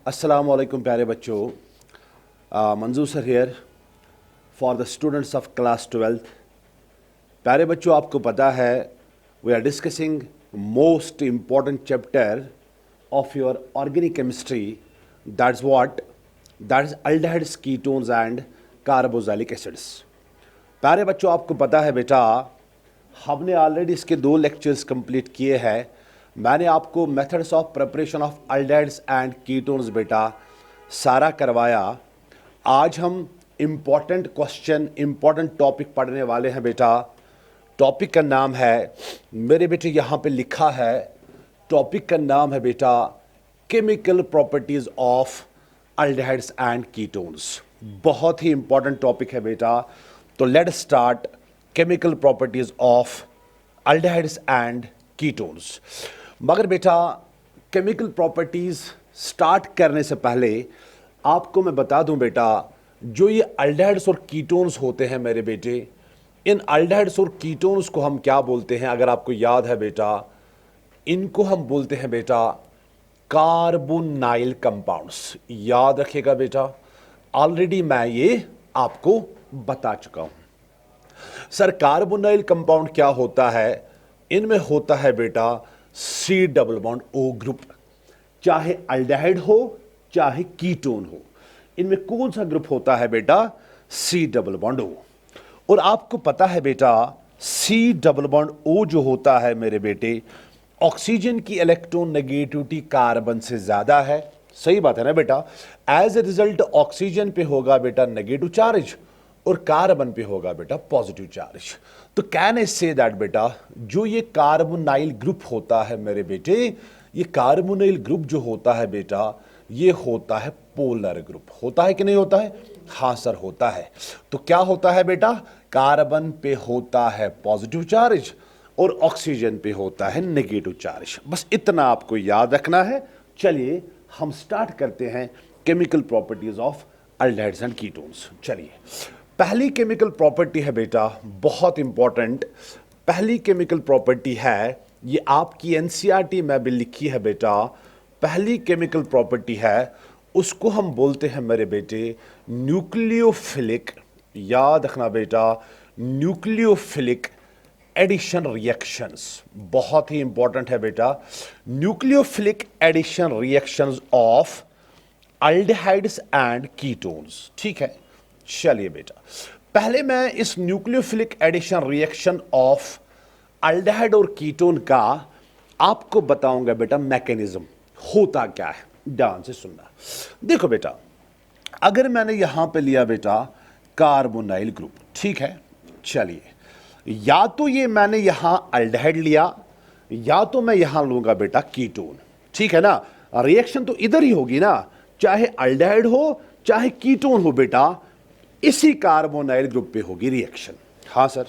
अस्सलाम वालेकुम प्यारे बच्चों, Manzoor sir here for the students of class 12th। प्यारे बच्चों, आपको पता है we are discussing most important chapter of your organic chemistry, that's what, that is aldehydes, ketones and carboxylic acids. प्यारे बच्चों, आपको पता है बेटा, हमने ऑलरेडी इसके 2 लेक्चर्स कंप्लीट किए हैं। मैंने आपको methods of preparation of aldehydes and ketones बेटा सारा करवाया। आज हम इम्पॉर्टेंट क्वेश्चन, इम्पॉर्टेंट टॉपिक पढ़ने वाले हैं बेटा। टॉपिक का नाम है, मेरे बेटे यहाँ पे लिखा है, टॉपिक का नाम है बेटा chemical properties of aldehydes and ketones. बहुत ही इंपॉर्टेंट टॉपिक है बेटा। तो let start chemical properties of aldehydes and ketones. मगर बेटा, केमिकल प्रॉपर्टीज स्टार्ट करने से पहले आपको मैं बता दूं बेटा, जो ये अल्डिहाइड्स और कीटोन्स होते हैं मेरे बेटे, इन अल्डिहाइड्स और कीटोन्स को हम क्या बोलते हैं? अगर आपको याद है बेटा, इनको हम बोलते हैं बेटा कार्बोनाइल कंपाउंड्स। याद रखिएगा बेटा, ऑलरेडी मैं ये आपको बता चुका हूं। सर, कार्बोनाइल कंपाउंड क्या होता है? इनमें होता है बेटा C double bond O group. चाहे अल्डिहाइड हो चाहे कीटोन हो, इनमें कौन सा ग्रुप होता है बेटा? C double bond O. और आपको पता है बेटा, सी डबल बॉन्ड ओ जो होता है मेरे बेटे, ऑक्सीजन की इलेक्ट्रॉन नेगेटिविटी कार्बन से ज्यादा है। सही बात है ना बेटा? एज ए रिजल्ट ऑक्सीजन पे होगा बेटा नेगेटिव चार्ज और कार्बन पे होगा बेटा पॉजिटिव चार्ज। तो कैन आई से दैट बेटा, जो ये कार्बोनाइल ग्रुप होता है मेरे बेटे, ये कार्बोनाइल ग्रुप जो होता है बेटा, ये होता है पोलर ग्रुप। होता है कि नहीं होता है? हाँ सर, होता है। तो क्या होता है बेटा? कार्बन पे होता है पॉजिटिव चार्ज और ऑक्सीजन पे होता है नेगेटिव चार्ज। बस इतना आपको याद रखना है। चलिए हम स्टार्ट करते हैं chemical properties of aldehydes and ketones. चलिए, पहली केमिकल प्रॉपर्टी है बेटा, बहुत इंपॉर्टेंट पहली केमिकल प्रॉपर्टी है, ये आपकी एनसीईआरटी में भी लिखी है बेटा। पहली केमिकल प्रॉपर्टी है, उसको हम बोलते हैं मेरे बेटे न्यूक्लियोफिलिक। याद रखना बेटा, न्यूक्लियोफिलिक एडिशन रिएक्शंस। बहुत ही इंपॉर्टेंट है बेटा, nucleophilic addition reactions of aldehydes and ketones. ठीक है, चलिए बेटा, पहले मैं इस nucleophilic addition reaction of aldehyde और कीटोन का आपको बताऊंगा बेटा मैकेनिज्म होता क्या है। ध्यान से सुनना। देखो बेटा, अगर मैंने यहां पे लिया बेटा कार्बोनाइल ग्रुप, ठीक है, चलिए, या तो ये मैंने यहां अल्डिहाइड लिया या तो मैं यहां लूंगा बेटा कीटोन। ठीक है ना? रिएक्शन तो इधर ही होगी ना, चाहे अल्डिहाइड हो चाहे कीटोन हो बेटा, इसी कार्बोनाइल ग्रुप पे होगी रिएक्शन। हाँ सर,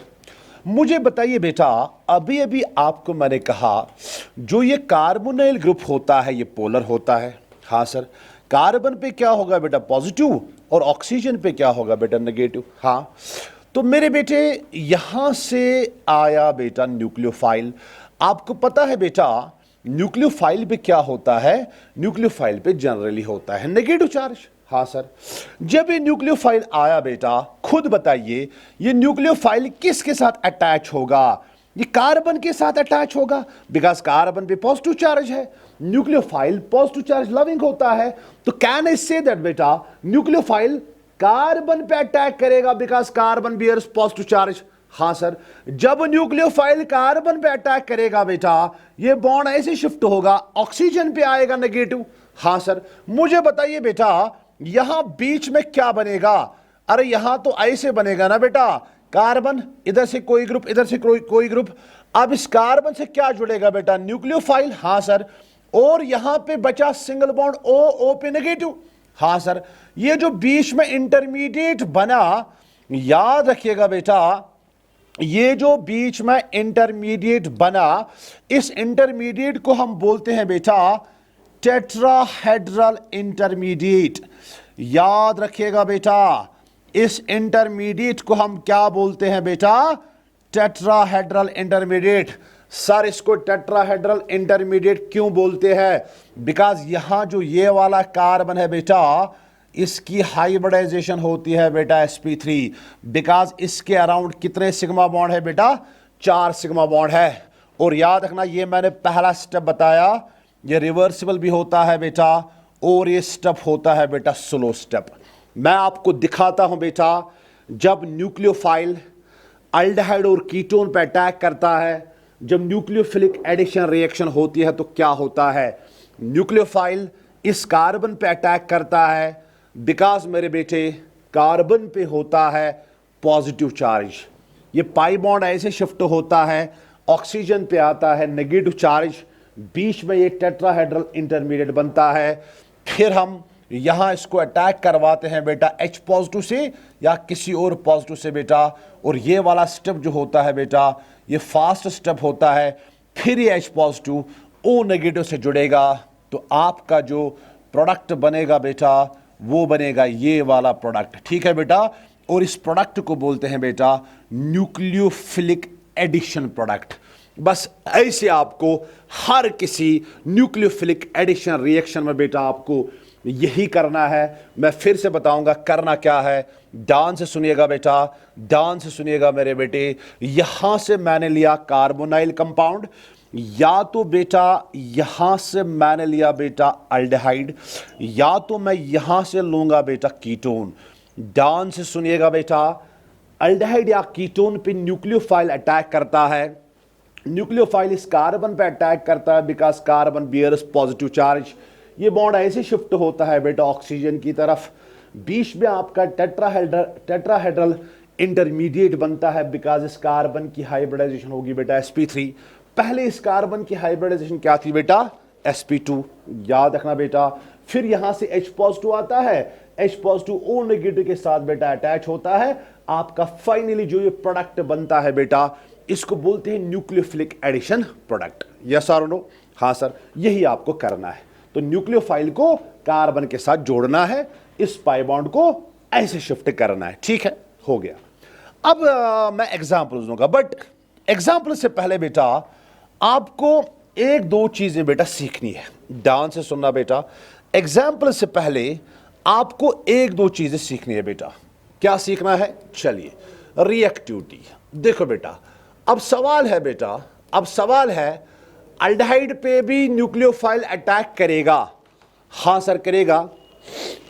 मुझे बताइए बेटा, अभी अभी आपको मैंने कहा जो ये कार्बोनाइल ग्रुप होता है ये पोलर होता है। हाँ सर, कार्बन पे क्या होगा बेटा? पॉजिटिव, और ऑक्सीजन पे क्या होगा बेटा? नेगेटिव। हाँ, तो मेरे बेटे यहां से आया बेटा न्यूक्लियोफाइल। आपको पता है बेटा न्यूक्लियोफाइल पे क्या होता है? न्यूक्लियोफाइल पे जनरली होता है नेगेटिव चार्ज। हाँ सर, जब ये न्यूक्लियोफाइल आया बेटा, खुद बताइए ये न्यूक्लियोफाइल किसके साथ अटैच होगा? ये कार्बन के साथ अटैच होगा, बिकॉज कार्बन पे पॉजिटिव चार्ज है। न्यूक्लियोफाइल पॉजिटिव चार्ज लविंग होता है। तो कैन आई से दैट बेटा, न्यूक्लियोफाइल कार्बन पे अटैक करेगा because carbon bears positive charge. हाँ सर, जब न्यूक्लियोफाइल कार्बन पे अटैक करेगा बेटा, ये बॉन्ड ऐसे शिफ्ट होगा, ऑक्सीजन पे आएगा नेगेटिव। हाँ सर, मुझे बताइए बेटा यहां बीच में क्या बनेगा? अरे यहां तो ऐसे बनेगा ना बेटा, कार्बन इधर से कोई ग्रुप, इधर से कोई ग्रुप। अब इस कार्बन से क्या जुड़ेगा बेटा? न्यूक्लियोफाइल। हाँ सर, और यहां पे बचा सिंगल बॉन्ड ओ पे नेगेटिव। हाँ सर, ये जो बीच में इंटरमीडिएट बना, याद रखिएगा बेटा, ये जो बीच में इंटरमीडिएट बना, इस इंटरमीडिएट को हम बोलते हैं बेटा टेट्राहेड्रल इंटरमीडिएट। याद रखिएगा बेटा, इस इंटरमीडिएट को हम क्या बोलते हैं बेटा? Tetrahedral intermediate. सर इसको टेट्राहेड्रल इंटरमीडिएट क्यों बोलते हैं? बिकॉज यहां जो ये वाला कार्बन है बेटा, इसकी हाइब्रिडाइजेशन होती है बेटा sp3। बिकॉज इसके अराउंड कितने सिग्मा बॉन्ड है बेटा? 4 सिग्मा बॉन्ड है। और याद रखना, ये मैंने पहला स्टेप बताया, ये रिवर्सिबल भी होता है बेटा, और ये स्टेप होता है बेटा स्लो स्टेप। मैं आपको दिखाता हूं बेटा, जब न्यूक्लियोफाइल अल्डिहाइड और कीटोन पर अटैक करता है, जब न्यूक्लियोफिलिक एडिशन रिएक्शन होती है तो क्या होता है? न्यूक्लियोफाइल इस कार्बन पे अटैक करता है, बिकॉज मेरे बेटे कार्बन पे होता है पॉजिटिव चार्ज। ये पाई बॉन्ड ऐसे शिफ्ट होता है, ऑक्सीजन पे आता है नेगेटिव चार्ज, बीच में ये टेट्राहेड्रल इंटरमीडिएट बनता है। फिर हम यहां इसको अटैक करवाते हैं बेटा H पॉजिटिव से या किसी और पॉजिटिव से बेटा, और ये वाला स्टेप जो होता है बेटा, ये फास्ट स्टेप होता है। फिर ये H पॉजिटिव O नेगेटिव से जुड़ेगा, तो आपका जो प्रोडक्ट बनेगा बेटा, वो बनेगा ये वाला प्रोडक्ट। ठीक है बेटा, और इस प्रोडक्ट को बोलते हैं बेटा न्यूक्लियोफिलिक एडिशन प्रोडक्ट। बस ऐसे आपको हर किसी न्यूक्लियोफिलिक एडिशन रिएक्शन में बेटा आपको यही करना है। मैं फिर से बताऊंगा करना क्या है, ध्यान से सुनिएगा बेटा, ध्यान से सुनिएगा मेरे बेटे। यहां से मैंने लिया कार्बोनाइल कंपाउंड, या तो बेटा यहां से मैंने लिया बेटा अल्डिहाइड, या तो मैं यहां से लूंगा बेटा कीटोन। ध्यान से सुनिएगा बेटा, अल्डिहाइड या कीटोन पे न्यूक्लियोफाइल अटैक करता है। न्यूक्लियोफाइल इस कार्बन पे अटैक करता है, because carbon bears positive charge. ये बॉन्ड ऐसे शिफ्ट होता है बेटा ऑक्सीजन की तरफ, बीच में आपका टेट्राहेड्रल इंटरमीडिएट बनता है, बिकॉज इस कार्बन की हाइब्रिडाइजेशन होगी बेटा sp3। पहले इस कार्बन की हाइब्रिडाइजेशन क्या थी बेटा? sp2। याद रखना बेटा, फिर यहां से H पॉजिटिव आता है, H पॉजिटिव O नेगेटिव के साथ बेटा अटैच होता है। आपका फाइनली जो ये प्रोडक्ट बनता है बेटा, इसको बोलते हैं न्यूक्लियोफिलिक एडिशन प्रोडक्ट। यस और नो? हाँ सर, यही आपको करना है। तो न्यूक्लियोफाइल को कार्बन के साथ जोड़ना है, इस पाई बॉन्ड को ऐसे शिफ्ट करना है। ठीक है, हो गया। अब मैं एग्जांपल दूंगा, बट एग्जांपल से पहले बेटा आपको एक दो चीजें बेटा सीखनी है। ध्यान से सुनना बेटा, एग्जाम्पल से पहले आपको एक दो चीजें सीखनी है बेटा। क्या सीखना है? चलिए, रिएक्टिविटी। देखो बेटा, अब सवाल है बेटा, अब सवाल है अल्डिहाइड पे भी न्यूक्लियोफाइल अटैक करेगा? हां सर करेगा।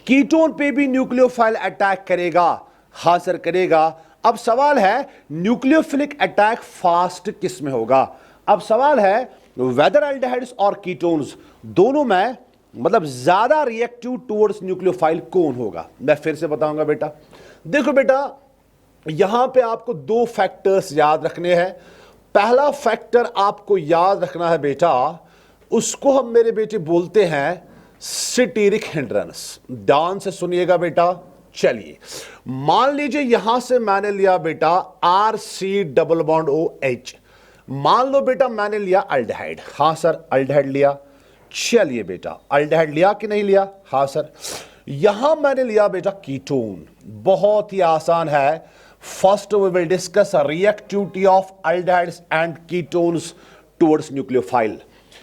कीटोन पे भी न्यूक्लियोफाइल अटैक करेगा? हां सर करेगा। अब सवाल है न्यूक्लियोफिलिक अटैक फास्ट किस में होगा? अब सवाल है वेदर अल्डिहाइड्स और कीटोन्स दोनों में मतलब ज्यादा रिएक्टिव टुवर्ड्स न्यूक्लियोफाइल कौन होगा? मैं फिर से बताऊंगा बेटा। देखो बेटा, यहां पे आपको दो फैक्टर्स याद रखने हैं। पहला फैक्टर आपको याद रखना है बेटा, उसको हम मेरे बेटे बोलते हैं स्टीरिक हिंड्रेंस। ध्यान से सुनिएगा बेटा। चलिए, मान लीजिए यहां से मैंने लिया बेटा RC डबल बॉन्ड OH। मान लो बेटा मैंने लिया अल्डिहाइड। हां सर, अल्डिहाइड लिया। चलिए बेटा, अल्डिहाइड लिया कि नहीं लिया? हां सर। यहां मैंने लिया बेटा कीटोन। बहुत ही आसान है। First we will discuss reactivity of aldehydes and ketones towards nucleophile.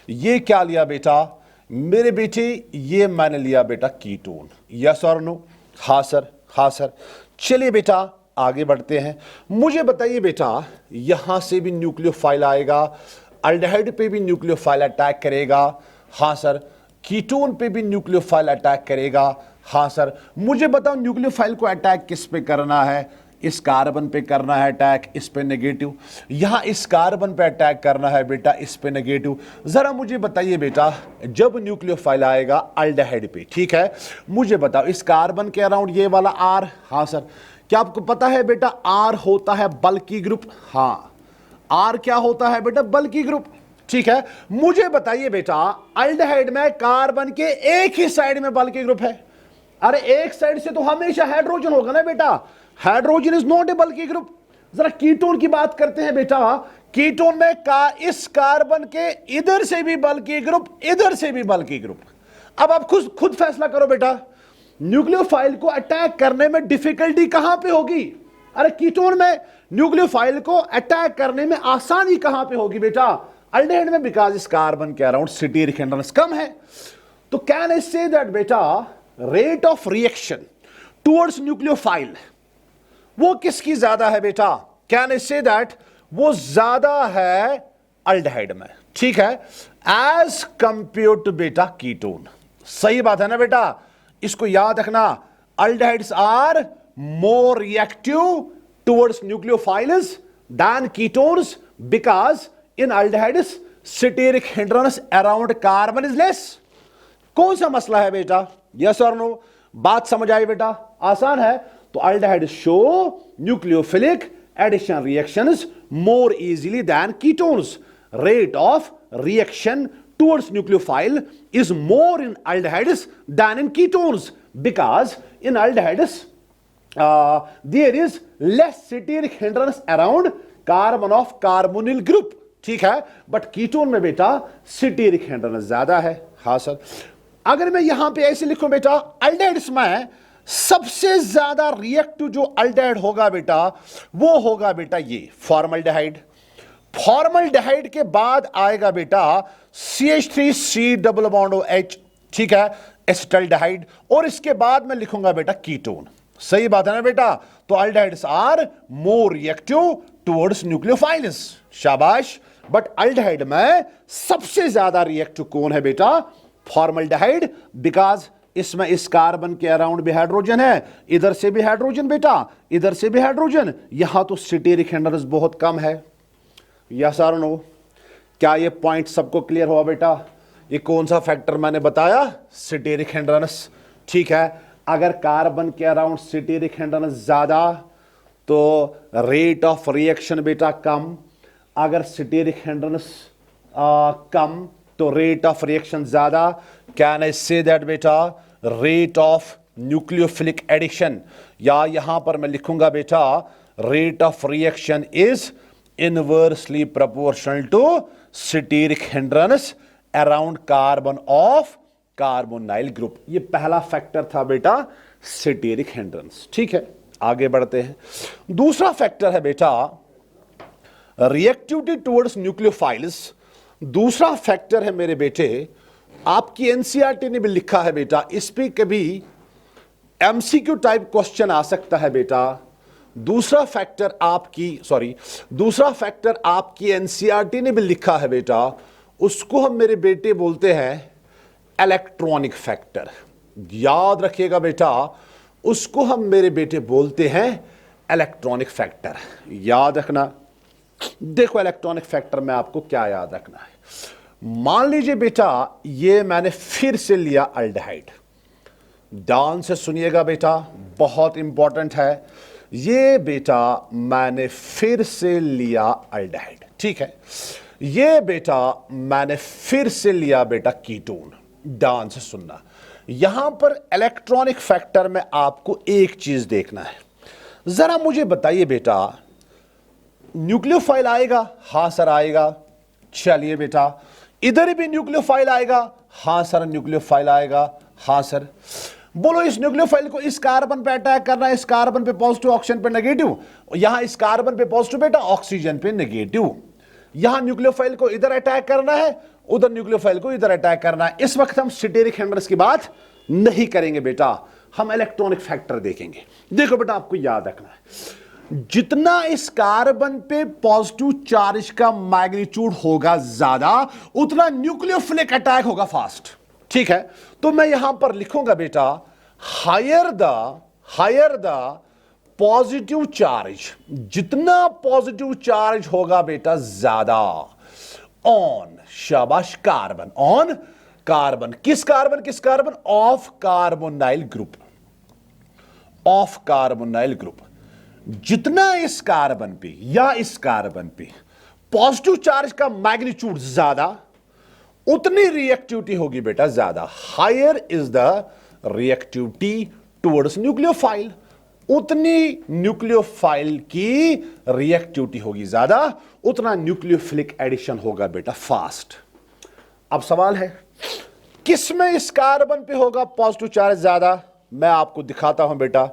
ये क्या लिया बेटा मेरे बेटे? ये मैंने लिया बेटा कीटोन। यस और नो? हाँ सर, हाँ सर। चलिए बेटा आगे बढ़ते हैं। मुझे बताइए बेटा, यहां से भी न्यूक्लियोफाइल आएगा, अल्डिहाइड पे भी न्यूक्लियोफाइल अटैक करेगा? हाँ सर। कीटोन पे भी न्यूक्लियोफाइल अटैक करेगा? हाँ सर। मुझे बताओ न्यूक्लियोफाइल को अटैक किस पे करना है? इस कार्बन पे करना है अटैक, इस पे नेगेटिव। यहां इस कार्बन पे अटैक करना है बेटा, इस पे नेगेटिव। जरा मुझे बताइए बेटा, जब न्यूक्लियोफाइल आएगा अल्डिहाइड पे, ठीक है, मुझे बताओ इस कार्बन के अराउंड ये वाला R। हाँ सर। क्या आपको पता है बेटा R होता है बल्की ग्रुप? हाँ, R क्या होता है बेटा? बल्की ग्रुप। ठीक है, मुझे बताइए बेटा अल्डिहाइड में कार्बन के एक ही साइड में बल्की ग्रुप है। अरे एक साइड से तो हमेशा हाइड्रोजन होगा ना बेटा, hydrogen is not a bulky group. जरा कीटोन की बात करते हैं बेटा। कीटोन में इस कार्बन के इधर से भी बल्की ग्रुप, इधर से भी बल्की ग्रुप। अब आप खुद फैसला करो बेटा, न्यूक्लियोफाइल को अटैक करने में डिफिकल्टी कहां पे होगी? अरे कीटोन में न्यूक्लियोफाइल को अटैक करने में आसानी कहां पे होगी बेटा? अल्डिहाइड में बिकॉज इस कार्बन के अराउंड स्टीरिक हिंड्रेंस कम है, तो कैन आई से दैट बेटा rate of reaction towards nucleophile वो किसकी ज्यादा है बेटा? कैन आई से दैट वो ज्यादा है अल्डिहाइड में, ठीक है, एज कंपेयर टू बेटा कीटोन। सही बात है ना बेटा, इसको याद रखना, aldehydes are more reactive towards nucleophiles than ketones because in aldehydes steric hindrance around carbon is less। कौन सा मसला है बेटा? यस और नो? बात समझ आई बेटा? आसान है। तो aldehydes show nucleophilic addition reactions more easily than ketones। rate of reaction towards nucleophile is more in aldehydes than in ketones because in aldehydes there is less steric hindrance around carbon of carbonyl group, ठीक है, but ketone में बेटा steric hindrance ज्यादा है। हाँ sir, अगर मैं यहां पे ऐसे लिखूं बेटा, अल्डिहाइड्स में सबसे ज्यादा रिएक्टिव जो अल्डिहाइड होगा बेटा वो होगा बेटा ये फॉर्मल्डिहाइड। फॉर्मल्डिहाइड के बाद आएगा बेटा CH3C डबल बॉन्ड OH, ठीक है, एसिटल्डिहाइड, और इसके बाद मैं लिखूंगा बेटा कीटोन। सही बात है ना बेटा? तो aldehydes are more reactive towards nucleophiles, शाबाश। बट अल्डिहाइड में सबसे ज्यादा रिएक्टिव कौन है बेटा? फॉर्मल्डिहाइड, बिकॉज इसमें इस कार्बन के अराउंड भी हाइड्रोजन है, इधर से भी हाइड्रोजन बेटा, इधर से भी हाइड्रोजन, यहां तो स्टीरिक हिंड्रेंस बहुत कम है। यस और नो? क्या ये पॉइंट सबको क्लियर हुआ बेटा? ये कौन सा फैक्टर मैंने बताया? स्टीरिक हिंड्रेंस, ठीक है। अगर कार्बन के अराउंड स्टीरिक हिंड्रेंस ज्यादा तो रेट ऑफ रिएक्शन बेटा कम, अगर स्टीरिक हिंड्रेंस कम तो रेट ऑफ रिएक्शन ज्यादा। कैन आई से दैट बेटा रेट ऑफ न्यूक्लियोफिलिक एडिशन, या यहां पर मैं लिखूंगा बेटा rate of reaction is inversely proportional to steric hindrance around carbon of carbonyl group. ये पहला फैक्टर था बेटा स्टीरिक हिंड्रेंस, ठीक है। आगे बढ़ते हैं, दूसरा फैक्टर है बेटा रिएक्टिविटी टुवर्ड्स न्यूक्लियोफाइल्स। दूसरा फैक्टर है मेरे बेटे, आपकी एनसीईआरटी ने भी लिखा है बेटा, इस पे कभी एमसीक्यू टाइप क्वेश्चन आ सकता है बेटा। दूसरा फैक्टर आपकी एनसीईआरटी ने भी लिखा है बेटा, उसको हम मेरे बेटे बोलते हैं इलेक्ट्रॉनिक फैक्टर। याद रखिएगा बेटा, उसको हम मेरे बेटे बोलते हैं इलेक्ट्रॉनिक फैक्टर। याद रखना, देखो इलेक्ट्रॉनिक फैक्टर में आपको क्या याद रखना है। मान लीजिए बेटा ये मैंने फिर से लिया अल्डिहाइड, ध्यान से सुनिएगा बेटा, बहुत इंपॉर्टेंट है। ये बेटा मैंने फिर से लिया अल्डिहाइड, ठीक है। ये बेटा मैंने फिर से लिया बेटा कीटोन, ध्यान से सुनना। यहां पर इलेक्ट्रॉनिक फैक्टर में आपको एक चीज देखना है, जरा मुझे बताइए बेटा न्यूक्लियोफाइल आएगा? हां सर आएगा। चलिए बेटा इधर भी न्यूक्लियोफाइल आएगा? हां सर न्यूक्लियोफाइल आएगा। हां सर, बोलो इस न्यूक्लियोफाइल को इस कार्बन पे अटैक करना है, इस कार्बन पे पॉजिटिव ऑक्सीजन पे नेगेटिव, यहां इस कार्बन पे पॉजिटिव बेटा ऑक्सीजन पे नेगेटिव। यहां न्यूक्लियोफाइल को इधर अटैक करना है, उधर न्यूक्लियोफाइल को इधर अटैक करना है। इस वक्त हम स्टीरिक हिंड्रेंस की बात नहीं करेंगे बेटा, हम इलेक्ट्रॉनिक फैक्टर देखेंगे। देखो बेटा आपको याद रखना है, जितना इस कार्बन पे पॉजिटिव चार्ज का मैग्नीट्यूड होगा ज्यादा, उतना न्यूक्लियोफिलिक अटैक होगा फास्ट, ठीक है। तो मैं यहां पर लिखूंगा बेटा हायर द पॉजिटिव चार्ज, जितना पॉजिटिव चार्ज होगा बेटा ज्यादा ऑन, शाबाश, कार्बन, ऑन कार्बन। किस carbon? Of carbonyl group, of carbonyl group. जितना इस कार्बन पे या इस कार्बन पे पॉजिटिव चार्ज का मैग्नीट्यूड ज्यादा, उतनी रिएक्टिविटी होगी बेटा ज्यादा। Higher is the reactivity towards nucleophile, उतनी न्यूक्लियोफाइल की रिएक्टिविटी होगी ज्यादा, उतना न्यूक्लियोफिलिक एडिशन होगा बेटा फास्ट। अब सवाल है किसमें इस कार्बन पे होगा पॉजिटिव चार्ज ज्यादा? मैं आपको दिखाता हूं बेटा,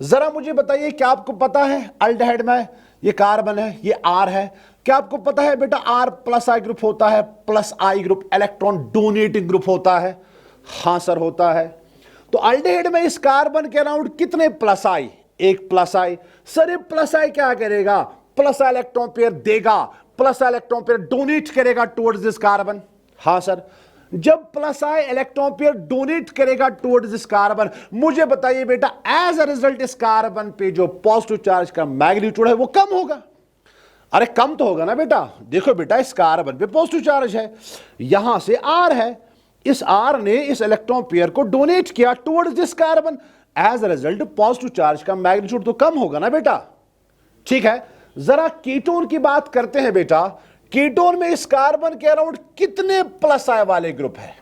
जरा मुझे बताइए, क्या आपको पता है अल्डिहाइड में ये कार्बन है, ये आर है, क्या आपको पता है बेटा R प्लस आई ग्रुप होता है, प्लस आई ग्रुप इलेक्ट्रॉन डोनेटिंग ग्रुप होता है? हां सर होता है। तो अल्डिहाइड में इस कार्बन के अराउंड कितने प्लस आई? एक प्लस आई। सर ये प्लस आई क्या करेगा? प्लस इलेक्ट्रॉन पेयर देगा, प्लस इलेक्ट्रॉन पेयर डोनेट करेगा टुवर्ड्स दिस कार्बन। हां सर, जब प्लस आई इलेक्ट्रॉन पेयर डोनेट करेगा टुवर्ड्स दिस कार्बन, मुझे बताइए बेटा एज अ रिजल्ट इस कार्बन पे जो पॉजिटिव चार्ज का मैग्नीट्यूड है वो कम होगा। अरे कम तो होगा ना बेटा। देखो बेटा इस कार्बन पे पॉजिटिव चार्ज है, यहां से R है, इस R ने इस इलेक्ट्रॉन पेयर को डोनेट किया towards this carbon, as a result positive charge का मैग्नीट्यूड तो कम होगा ना बेटा। ठीक है, जरा कीटोन की बात करते हैं बेटा। कीटोन में इस कार्बन के अराउंड कितने प्लस आई वाले ग्रुप है?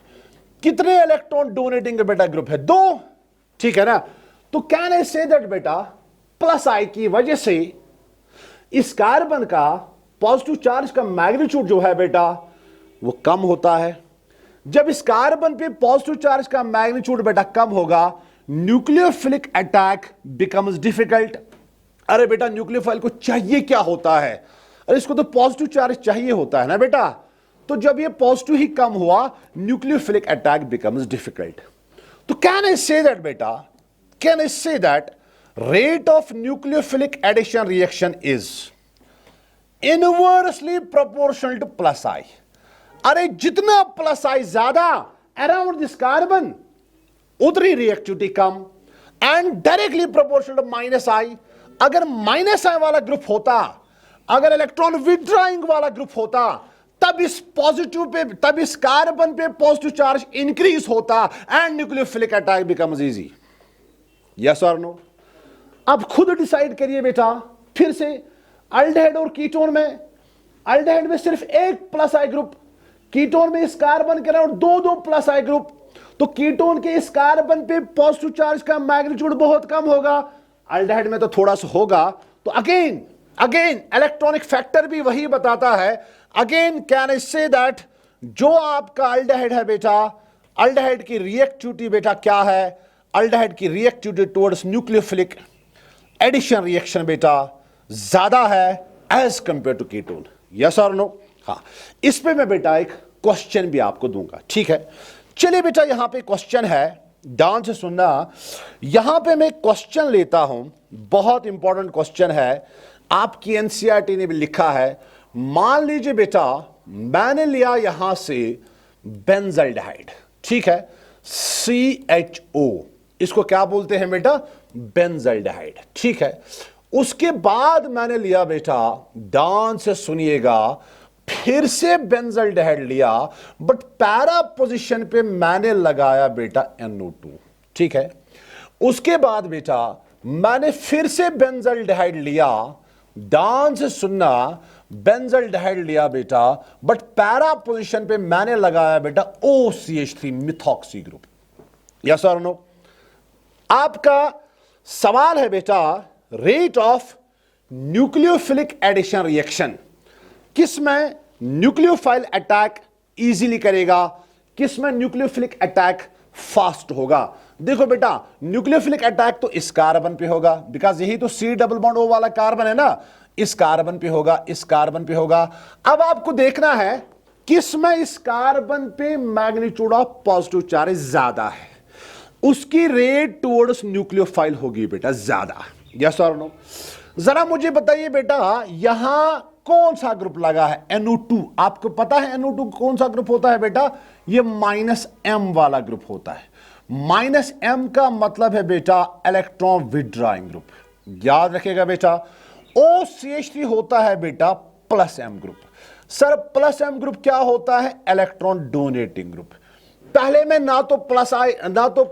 कितने इलेक्ट्रॉन डोनेटिंग बेटा ग्रुप है? 2। ठीक है ना। तो कैन आई से दैट बेटा प्लस आई की वजह से इस कार्बन का पॉजिटिव चार्ज का मैग्नीट्यूड जो है बेटा वो कम होता है। जब इस कार्बन पे पॉजिटिव चार्ज का मैग्नीट्यूड बेटा कम होगा, न्यूक्लियोफिलिक अटैक बिकम्स डिफिकल्ट। अरे बेटा न्यूक्लियोफाइल को चाहिए क्या होता है? अरे इसको तो पॉजिटिव चार्ज चाहिए होता है ना बेटा। तो जब ये पॉजिटिव ही कम हुआ, न्यूक्लियोफिलिक अटैक बिकम्स डिफिकल्ट। तो कैन आई से दैट बेटा, can I say that rate of nucleophilic addition reaction is inversely proportional to plus I। अरे जितना प्लस आई ज्यादा अराउंड दिस कार्बन, उतनी रिएक्टिविटी कम, and directly proportional to minus I. अगर minus आई वाला group होता, अगर इलेक्ट्रॉन विड्रॉइंग वाला ग्रुप होता, तब इस पॉजिटिव पे, तब इस कार्बन पे पॉजिटिव चार्ज इंक्रीज होता and nucleophilic attack becomes easy. Yes और नो? अब खुद डिसाइड करिए बेटा। फिर से अल्डिहाइड और कीटोन में, अल्डिहाइड में सिर्फ एक प्लस आई ग्रुप, कीटोन में इस कार्बन के अराउंड 2 प्लस आई ग्रुप। तो कीटोन के इस कार्बन पे पॉजिटिव चार्ज का मैग्नीट्यूड बहुत कम होगा, अल्डिहाइड में तो थोड़ा सा होगा। तो अगेन इलेक्ट्रॉनिक फैक्टर भी वही बताता है। Again can I say that जो आपका अल्डिहाइड है बेटा, अल्डिहाइड की रिएक्टिविटी बेटा क्या है? अल्डिहाइड की reactivity towards nucleophilic addition reaction बेटा ज्यादा है as compare to ketone. Yes और नो? हाँ, इस पे मैं बेटा एक क्वेश्चन भी आपको दूंगा। ठीक है, चलिए बेटा यहां पे क्वेश्चन है, ध्यान से सुनना। यहां पे मैं क्वेश्चन लेता हूं, बहुत इंपॉर्टेंट क्वेश्चन है, आपकी एनसीईआरटी ने भी लिखा है। मान लीजिए बेटा मैंने लिया यहां से बेंजल्डिहाइड, ठीक है, CHO, इसको क्या बोलते हैं बेटा? बेंजल्डिहाइड। ठीक है, उसके बाद मैंने लिया बेटा, ध्यान से सुनिएगा, फिर से बेंजल्डिहाइड लिया, बट पैरा पोजीशन पे मैंने लगाया बेटा NO2। ठीक है, उसके बाद बेटा मैंने फिर से बेंजल्डिहाइड लिया, ध्यान से सुनना, बेंजल्डिहाइड लिया बेटा, बट पैरा पोजीशन पे मैंने लगाया बेटा OCH3 मिथॉक्सी ग्रुप। यस और नो? आपका सवाल है बेटा rate of nucleophilic addition reaction, किस में न्यूक्लियोफाइल अटैक इजीली करेगा, किस में न्यूक्लियोफिलिक अटैक फास्ट होगा। देखो बेटा न्यूक्लियोफिलिक अटैक तो इस कार्बन पे होगा, बिकॉज यही तो C डबल बॉन्ड O वाला कार्बन है ना, इस कार्बन पे होगा, इस कार्बन पे होगा। अब आपको देखना है किस में इस कार्बन पे मैग्नीट्यूड ऑफ पॉजिटिव चार्ज ज्यादा है, उसकी रेट टुवर्ड्स न्यूक्लियोफाइल होगी बेटा ज्यादा। यस और नो? जरा मुझे बताइए बेटा यहां कौन सा ग्रुप लगा है? NO2। आपको पता है NO2 कौन सा ग्रुप होता है बेटा? ये -M वाला ग्रुप होता है। -M का मतलब है बेटा इलेक्ट्रॉन विड्रॉइंग ग्रुप। याद रखिएगा बेटा OCH3 होता है बेटा +M group. Sir +M group क्या होता है? Electron donating group. पहले में ना तो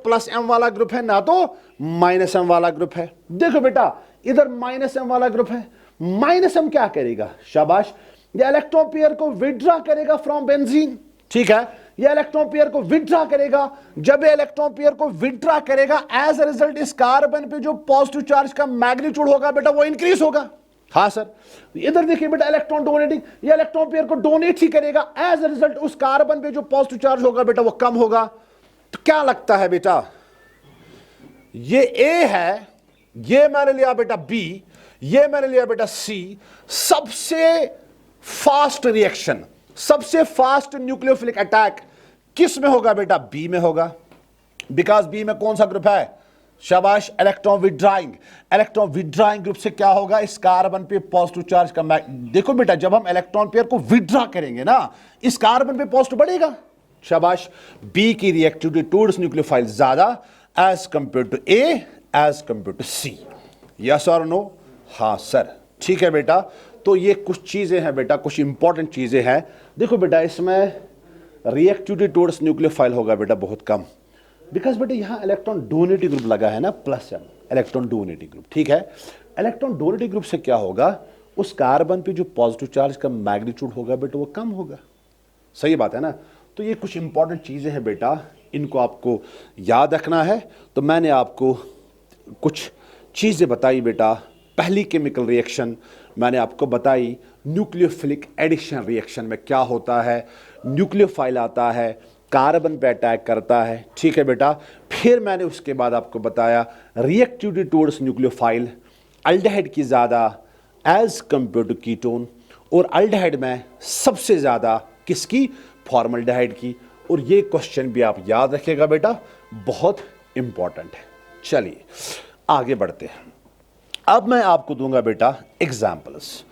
+M वाला ग्रुप है, ना तो -M वाला ग्रुप है। देखो बेटा इधर -M वाला ग्रुप है, -M क्या करेगा? शाबाश, ये इलेक्ट्रॉन पेयर को विड्रॉ करेगा फ्रॉम बेंजीन। ठीक है, ये इलेक्ट्रॉन पेयर को विड्रॉ करेगा। जब ये इलेक्ट्रॉन पेयर को विड्रॉ करेगा, एज अ रिजल्ट इस कार्बन पे जो पॉजिटिव चार्ज का मैग्नीट्यूड होगा बेटा वो इंक्रीज होगा। हाँ सर, इधर देखिए बेटा इलेक्ट्रॉन डोनेटिंग, ये इलेक्ट्रॉन पेयर को डोनेट ही करेगा, एज अ रिजल्ट उस कार्बन पे जो पॉजिटिव चार्ज होगा बेटा वो कम होगा। तो क्या लगता है बेटा? ये A है, ये मैंने लिया बेटा B, ये मैंने लिया बेटा C। सबसे फास्ट रिएक्शन, सबसे फास्ट न्यूक्लियोफिलिक अटैक किस में होगा बेटा? बी में होगा, बिकॉज बी में कौन सा ग्रुप है? शाबाश, electron withdrawing. Electron withdrawing group से क्या होगा? इस कार्बन पे पॉजिटिव चार्ज का देखो बेटा, जब हम इलेक्ट्रॉन पेयर को विड्रॉ करेंगे ना, इस कार्बन पे पॉजिटिव बढ़ेगा। शाबाश, बी की रिएक्टिविटी टुवर्ड्स न्यूक्लियोफाइल ज्यादा as compare to A, as compare to C. Yes और नो? हाँ सर, ठीक है बेटा। तो ये कुछ चीजें हैं बेटा, कुछ इंपॉर्टेंट चीजें हैं। देखो बेटा, इसमें रिएक्टिविटी टुवर्ड्स न्यूक्लियोफाइल होगा बेटा बहुत कम, बिकॉज बेटा यहां इलेक्ट्रॉन डोनेटिव ग्रुप लगा है ना, plus M, electron donative group. ठीक है, इलेक्ट्रॉन डोनेटिव ग्रुप से क्या होगा? उस कार्बन पे जो पॉजिटिव चार्ज का मैग्नीट्यूड होगा बेटा वो कम होगा। सही बात है ना? तो ये कुछ इंपॉर्टेंट चीजें हैं बेटा, इनको आपको याद रखना है। तो मैंने आपको कुछ चीजें बताई बेटा। पहली केमिकल रिएक्शन मैंने आपको बताई, न्यूक्लियोफिलिक एडिशन रिएक्शन में क्या होता है? न्यूक्लियोफाइल आता है, कार्बन पे अटैक करता है। ठीक है बेटा। फिर मैंने उसके बाद आपको बताया रिएक्टिविटी टुवर्ड्स न्यूक्लियोफाइल अल्डिहाइड की ज़्यादा एज कंपेयर टू कीटोन, और अल्डिहाइड में सबसे ज़्यादा किसकी? फॉर्मल्डिहाइड की। और ये क्वेश्चन भी आप याद रखिएगा बेटा, बहुत इंपॉर्टेंट है। चलिए आगे बढ़ते हैं। अब मैं आपको दूंगा बेटा एग्जाम्पल्स।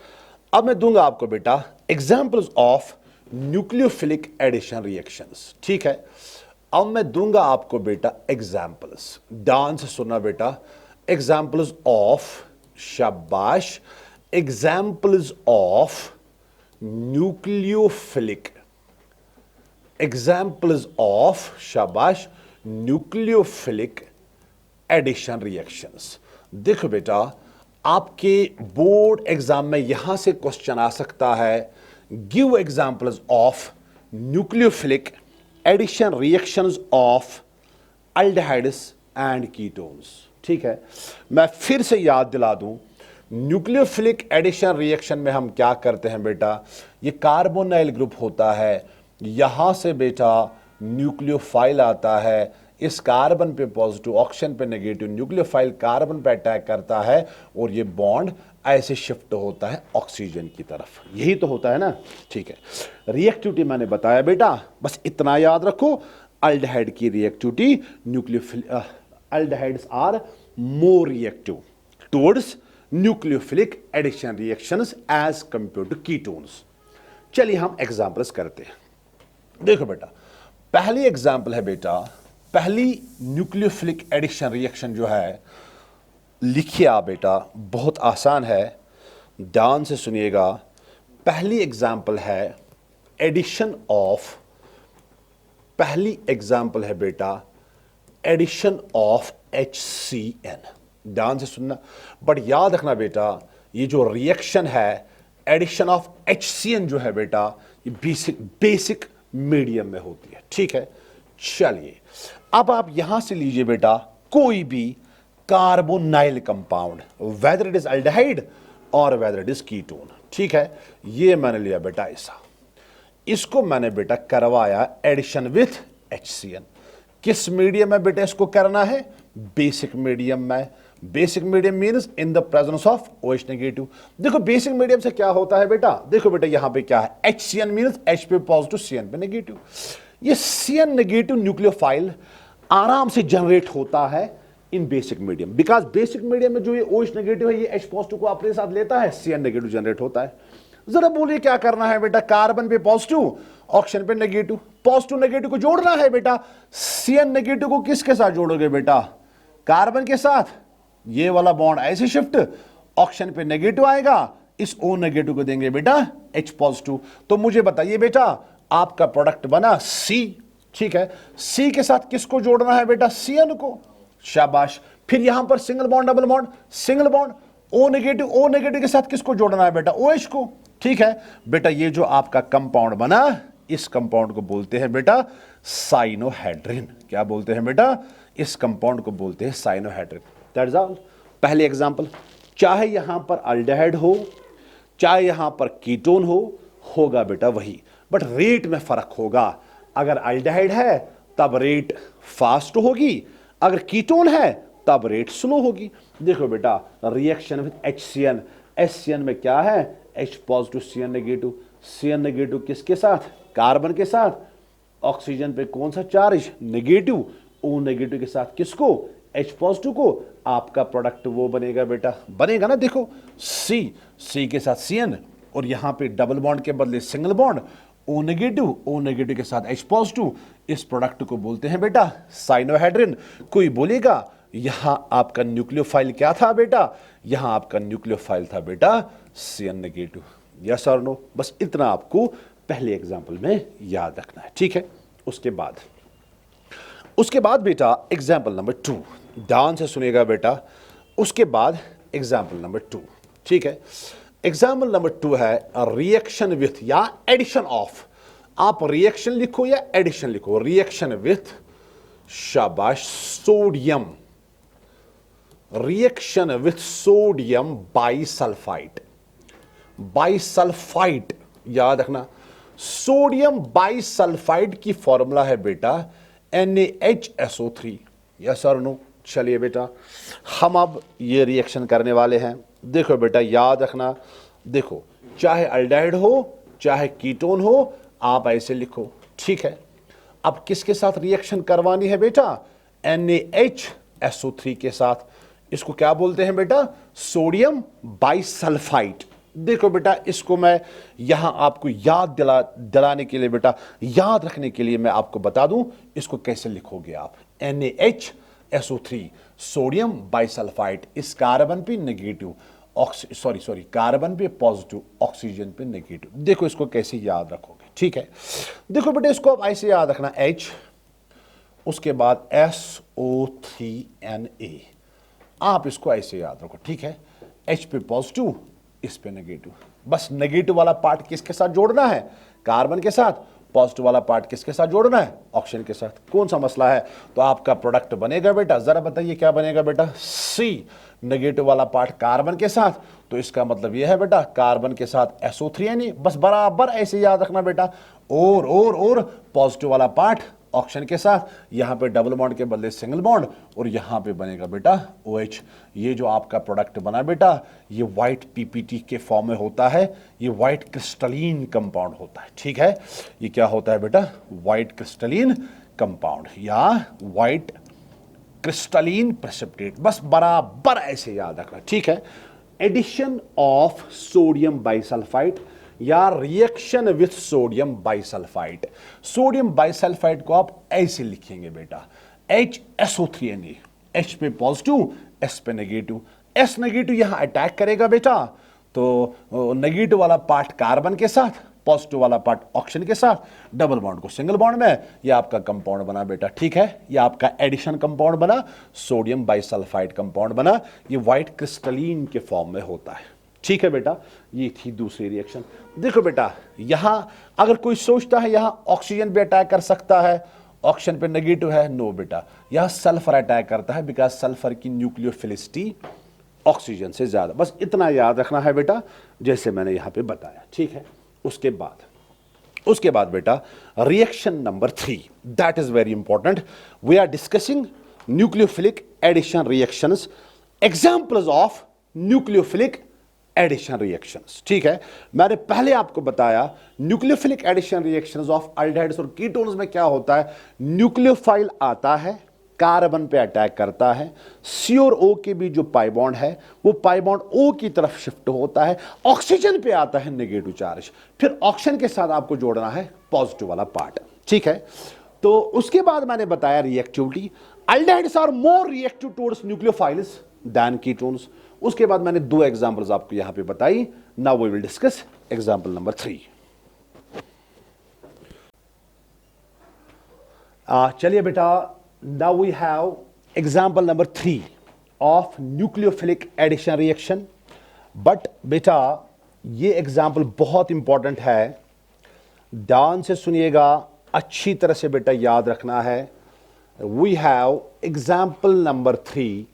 अब मैं दूंगा आपको बेटा examples of nucleophilic addition reactions. ठीक है, अब मैं दूंगा आपको बेटा एग्जाम्पल्स, ध्यान से सुनना बेटा। एग्जाम्पल्स ऑफ, शाबाश, examples of nucleophilic, examples of, शाबाश, न्यूक्लियोफिलिक एडिशन रिएक्शंस। देखो बेटा, आपके बोर्ड एग्जाम में यहां से क्वेश्चन आ सकता है, give examples of nucleophilic addition reactions of aldehydes and ketones. ठीक है, मैं फिर से याद दिला दूं, न्यूक्लियोफिलिक एडिशन रिएक्शन में हम क्या करते हैं बेटा? ये कार्बोनाइल ग्रुप होता है, यहां से बेटा न्यूक्लियोफाइल आता है, इस कार्बन पे पॉजिटिव, ऑक्सीजन पे नेगेटिव, न्यूक्लियोफाइल कार्बन पे अटैक करता है और ये बॉन्ड ऐसे शिफ्ट होता है ऑक्सीजन की तरफ। यही तो होता है ना? ठीक है, रिएक्टिविटी मैंने बताया बेटा, बस इतना याद रखो, अल्डिहाइड की reactivity, nucleophile aldehydes are more reactive towards nucleophilic addition reactions as compare to ketones. चलिए हम एग्जांपल्स करते हैं। देखो बेटा, पहली एग्जांपल है बेटा, पहली न्यूक्लियोफिलिक एडिशन रिएक्शन जो है, लिखिए आप बेटा, बहुत आसान है, ध्यान से सुनिएगा। पहली एग्जांपल है एडिशन ऑफ, पहली एग्जांपल है बेटा एडिशन ऑफ HCN। ध्यान से सुनना, बट याद रखना बेटा, ये जो रिएक्शन है एडिशन ऑफ HCN जो है बेटा, ये बेसिक मीडियम में होती है। ठीक है, चलिए अब आप यहां से लीजिए बेटा कोई भी carbonyl compound, whether it is aldehyde और वेदर इट इज कीटोन। ठीक है, ये मैंने लिया बेटा ऐसा, इसको मैंने बेटा करवाया एडिशन विथ HCN। किस मीडियम में बेटा इसको करना है? बेसिक मीडियम में। Basic medium means in the presence of OH negative. देखो बेसिक मीडियम से क्या होता है बेटा, देखो बेटा यहां पे क्या है, HCN मीन्स H पे पॉजिटिव, CN पे नेगेटिव। ये CN नेगेटिव न्यूक्लियोफाइल आराम से जनरेट होता है in basic medium, because basic medium में जो ये OH नेगेटिव है, ये H पॉजिटिव को अपने साथ लेता है, CN नेगेटिव जनरेट होता है। जरा बोलिए क्या करना है बेटा? कार्बन पे पॉजिटिव, ऑक्सीजन पे नेगेटिव, पॉजिटिव नेगेटिव को जोड़ना है बेटा। CN नेगेटिव को किसके साथ जोड़ोगे बेटा? कार्बन के साथ। ये वाला बॉन्ड ऐसे शिफ्ट, ऑक्सीजन पे नेगेटिव आएगा, इस O नेगेटिव को देंगे बेटा H पॉजिटिव। तो मुझे बताइए बेटा, आपका प्रोडक्ट बना C। ठीक है, C के साथ किसको जोड़ना है बेटा? CN को। शाबाश। फिर यहां पर single bond, double bond, single bond, O negative के साथ किसको जोड़ना है बेटा? OH को। ठीक है बेटा, ये जो आपका कंपाउंड बना, इस कंपाउंड को बोलते हैं बेटा साइनोहेड्रिन। क्या बोलते हैं बेटा? इस कंपाउंड को बोलते हैं साइनोहेड्रिन। That is all. पहले एग्जांपल, चाहे यहां पर अल्डिहाइड हो, चाहे यहां पर कीटोन हो, होगा बेटा वही, बट रेट में फर्क होगा। अगर अल्डिहाइड है तब रेट फास्ट होगी, अगर कीटोन है तब रेट स्लो होगी। देखो बेटा, रिएक्शन विद HCN, HCN में क्या है? H positive Cn negative, Cn negative किसके साथ, कार्बन के साथ, ऑक्सीजन पे कौन सा चार्ज, नेगेटिव, O नेगेटिव के साथ किसको, H पॉजिटिव को, आपका प्रोडक्ट वो बनेगा बेटा, बनेगा ना, देखो C के साथ Cn और यहां पे डबल बॉन्ड के बदले सिंगल बॉन्ड, O नेगेटिव के साथ H पॉजिटिव, इस प्रोडक्ट को बोलते हैं बेटा साइनोहाइड्रिन। कोई बोलेगा यहां आपका न्यूक्लियोफाइल क्या था बेटा, यहां आपका न्यूक्लियोफाइल था बेटा Cn नेगेटिव, यस और नो, बस इतना आपको पहले एग्जाम्पल में याद रखना है, ठीक है। उसके बाद बेटा एग्जाम्पल नंबर 2, ध्यान से सुनिएगा बेटा, उसके बाद एग्जाम्पल नंबर 2, ठीक है। एग्जाम्पल नंबर 2 है रिएक्शन विथ या एडिशन ऑफ, आप रिएक्शन लिखो या एडिशन लिखो, रिएक्शन विथ, शाबाश, sodium, reaction with sodium bisulphide, bisulphide याद रखना, सोडियम बाइसल्फाइड की फॉर्मूला है बेटा NaHSO3, यस और नो। चलिए बेटा हम अब ये रिएक्शन करने वाले हैं, देखो बेटा याद रखना, देखो चाहे अल्डिहाइड हो चाहे कीटोन हो, आप ऐसे लिखो, ठीक है। अब किसके साथ रिएक्शन करवानी है बेटा, NaHSO3 के साथ, इसको क्या बोलते हैं बेटा, सोडियम बाइसल्फाइड। देखो बेटा इसको मैं यहां आपको याद दिलाने के लिए बेटा, याद रखने के लिए मैं आपको बता दूं इसको कैसे लिखोगे आप, NaHSO3 सोडियम बाइसल्फाइड, इस कार्बन पे नेगेटिव, कार्बन पे पॉजिटिव, ऑक्सीजन पे नेगेटिव। देखो इसको कैसे याद रखोगे, ठीक है। देखो बेटा इसको आप ऐसे याद रखना, H उसके बाद SO3Na, आप इसको ऐसे याद रखो, ठीक है। H पे पॉजिटिव, इस पे नेगेटिव, बस नेगेटिव वाला पार्ट किसके साथ जोड़ना है, कार्बन के साथ, पॉजिटिव वाला पार्ट किसके साथ जोड़ना है, ऑक्सीजन के साथ। कौन सा मसला है, तो आपका प्रोडक्ट बनेगा बेटा, जरा बताइए क्या बनेगा बेटा, C, नेगेटिव वाला पार्ट कार्बन के साथ, तो इसका मतलब यह है बेटा कार्बन के साथ SO3Na, बस बराबर ऐसे याद रखना बेटा, और पॉजिटिव वाला पार्ट ऑक्सीजन के साथ, यहां पे डबल बॉन्ड के बदले सिंगल बॉन्ड, और यहां पे बनेगा बेटा OH। ये जो आपका प्रोडक्ट बना बेटा, ये व्हाइट PPT के फॉर्म में होता है, ये व्हाइट क्रिस्टलीन कंपाउंड होता है, ठीक है। ये क्या होता है बेटा, व्हाइट क्रिस्टलीन कंपाउंड या व्हाइट क्रिस्टलीन प्रेसिपिटेट, बस बराबर ऐसे याद रखना, ठीक है। एडिशन ऑफ सोडियम बाइसल्फाइड या reaction with sodium bisulphide, sodium bisulphide को आप ऐसे लिखेंगे बेटा, HSO3Na, H पे पॉजिटिव, S पे नेगेटिव, S नेगेटिव यहां अटैक करेगा बेटा, तो नेगेटिव वाला पार्ट कार्बन के साथ, पॉजिटिव वाला पार्ट ऑक्सीजन के साथ, डबल बॉन्ड को सिंगल बॉन्ड में, ये आपका कंपाउंड बना बेटा, ठीक है। ये आपका एडिशन कंपाउंड बना, सोडियम बाइसल्फाइड कंपाउंड बना, ये व्हाइट क्रिस्टलीन के फॉर्म में होता है, ठीक है बेटा। ये थी दूसरी रिएक्शन। देखो बेटा यहां अगर कोई सोचता है यहां ऑक्सीजन भी अटैक कर सकता है, ऑक्सीजन पे नेगेटिव है, नो बेटा, यहां सल्फर अटैक करता है, बिकॉज सल्फर की न्यूक्लियोफिलिसिटी ऑक्सीजन से ज्यादा, बस इतना याद रखना है बेटा जैसे मैंने यहां पे बताया, ठीक है। उसके बाद बेटा reaction number 3, that is very important, we are discussing nucleophilic addition reactions, examples of nucleophilic addition reactions, ठीक है। मैंने पहले आपको बताया nucleophilic addition reactions of aldehydes और कीटोन्स में क्या होता है, न्यूक्लियोफाइल आता है, कार्बन पे अटैक करता है, C और O के बीच जो पाई बॉन्ड है वो पाई बॉन्ड O की तरफ शिफ्ट होता है, ऑक्सीजन पे आता है नेगेटिव चार्ज, फिर ऑक्सीजन के साथ आपको जोड़ना है पॉजिटिव वाला पार्ट, ठीक है। तो उसके बाद मैंने बताया reactivity, aldehydes are more reactive towards nucleophiles than ketones. उसके बाद मैंने 2 एग्जांपल्स आपको यहां पे बताई, now we will discuss example number 3। चलिए बेटा, now we have example number 3 of nucleophilic addition reaction. But बेटा ये एग्जांपल बहुत इंपॉर्टेंट है, ध्यान से सुनिएगा, अच्छी तरह से बेटा याद रखना है। We have example number 3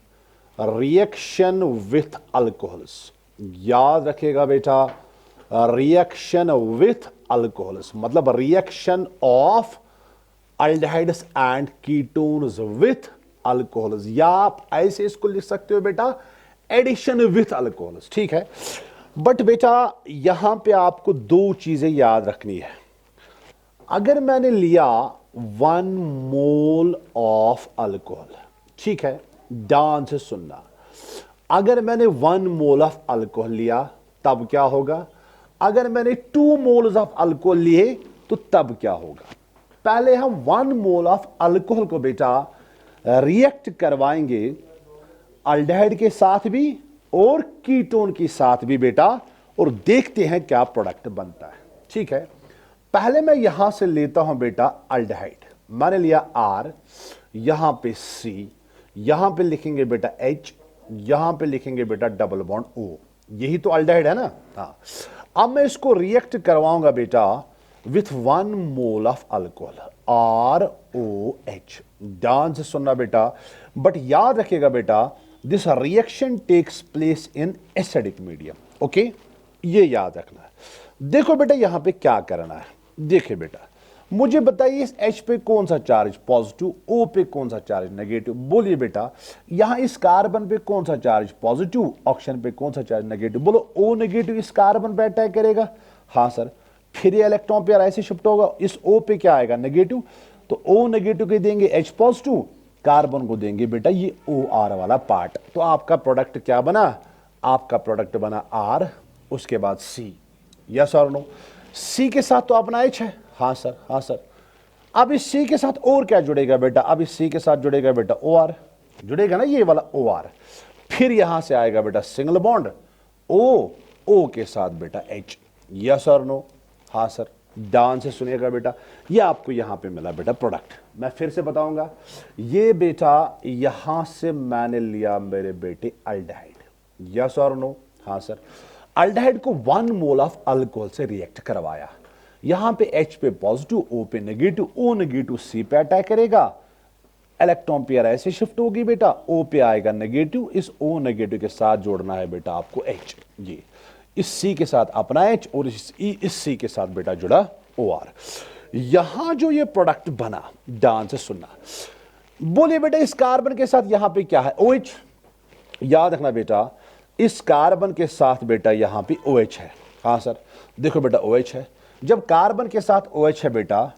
reaction with alcohols, याद रखिएगा बेटा, रिएक्शन विथ अल्कोहल्स मतलब reaction of aldehydes and ketones with alcohols, या आप ऐसे इसको लिख सकते हो बेटा एडिशन विथ अल्कोहल्स, ठीक है। बट बेटा यहां पे आपको दो चीजें याद रखनी है। अगर मैंने लिया 1 मोल ऑफ अल्कोहल, ठीक है, ध्यान से सुनना, अगर मैंने 1 मोल ऑफ अल्कोहल लिया तब क्या होगा, अगर मैंने 2 मोल्स ऑफ अल्कोहल लिए तो तब क्या होगा। पहले हम 1 मोल ऑफ अल्कोहल को बेटा रिएक्ट करवाएंगे अल्डिहाइड के साथ भी और कीटोन के साथ भी बेटा, और देखते हैं क्या प्रोडक्ट बनता है। ठीक है, पहले मैं यहां से लेता हूं बेटा अल्डिहाइड, मैंने लिया R, यहां पे C, यहां पे लिखेंगे बेटा H, यहां पे लिखेंगे बेटा डबल बॉन्ड O, यही तो अल्डिहाइड है ना। हाँ, अब मैं इसको रिएक्ट करवाऊंगा बेटा with 1 mole of alcohol ROH। ध्यान से सुनना बेटा, बट याद रखिएगा बेटा this reaction takes place in acidic medium. Okay, ये याद रखना है। देखो बेटा यहां पे क्या करना है, देखिए बेटा मुझे बताइए इस H पे कौन सा चार्ज पॉजिटिव, O पे कौन सा चार्ज नेगेटिव। बोलिए बेटा यहां इस कार्बन पे कौन सा चार्ज पॉजिटिव, ऑक्सीजन पे कौन सा चार्ज नेगेटिव। बोलो O नेगेटिव इस कार्बन पे अटैक करेगा। हाँ सर, फिर ये इलेक्ट्रॉन पेयर ऐसे शिफ्ट होगा, इस O पे क्या आएगा नेगेटिव, तो O नेगेटिव के देंगे H पॉजिटिव, कार्बन को देंगे बेटा ये OR वाला पार्ट। तो आपका प्रोडक्ट क्या बना, आपका प्रोडक्ट बना R, उसके बाद C। यस और नो, C के साथ तो अपना H है। हाँ सर, हाँ सर। अब इस C के साथ और क्या जुड़ेगा बेटा, अब इस C के साथ जुड़ेगा बेटा OR, जुड़ेगा ना ये वाला OR। फिर यहां से आएगा बेटा सिंगल बॉन्ड O के साथ बेटा H। यस और नो, हाँ सर। ध्यान से सुनिएगा बेटा, ये आपको यहां पे मिला बेटा प्रोडक्ट। मैं फिर से बताऊंगा, ये बेटा यहां से मैंने लिया मेरे बेटे अल्डिहाइड। यस और नो, हाँ सर। अल्डिहाइड को 1 मोल ऑफ अल्कोहल से रिएक्ट करवाया, यहां पे H पे पॉजिटिव, O पे नेगेटिव, O नेगेटिव C पे अटैक करेगा, इलेक्ट्रॉन पेयर ऐसे शिफ्ट होगी बेटा, O पे आएगा नेगेटिव, इस O नेगेटिव के साथ जोड़ना है बेटा आपको H, ये इस C के साथ अपना H और इस C के साथ बेटा जुड़ा OR। यहां जो ये प्रोडक्ट बना, ध्यान से सुनना, बोलिए बेटा इस कार्बन के साथ यहां पे क्या है OH। याद रखना बेटा इस कार्बन के साथ बेटा यहां पे OH है। हाँ सर, देखो बेटा OH है, जब कार्बन के साथ OH है बेटा,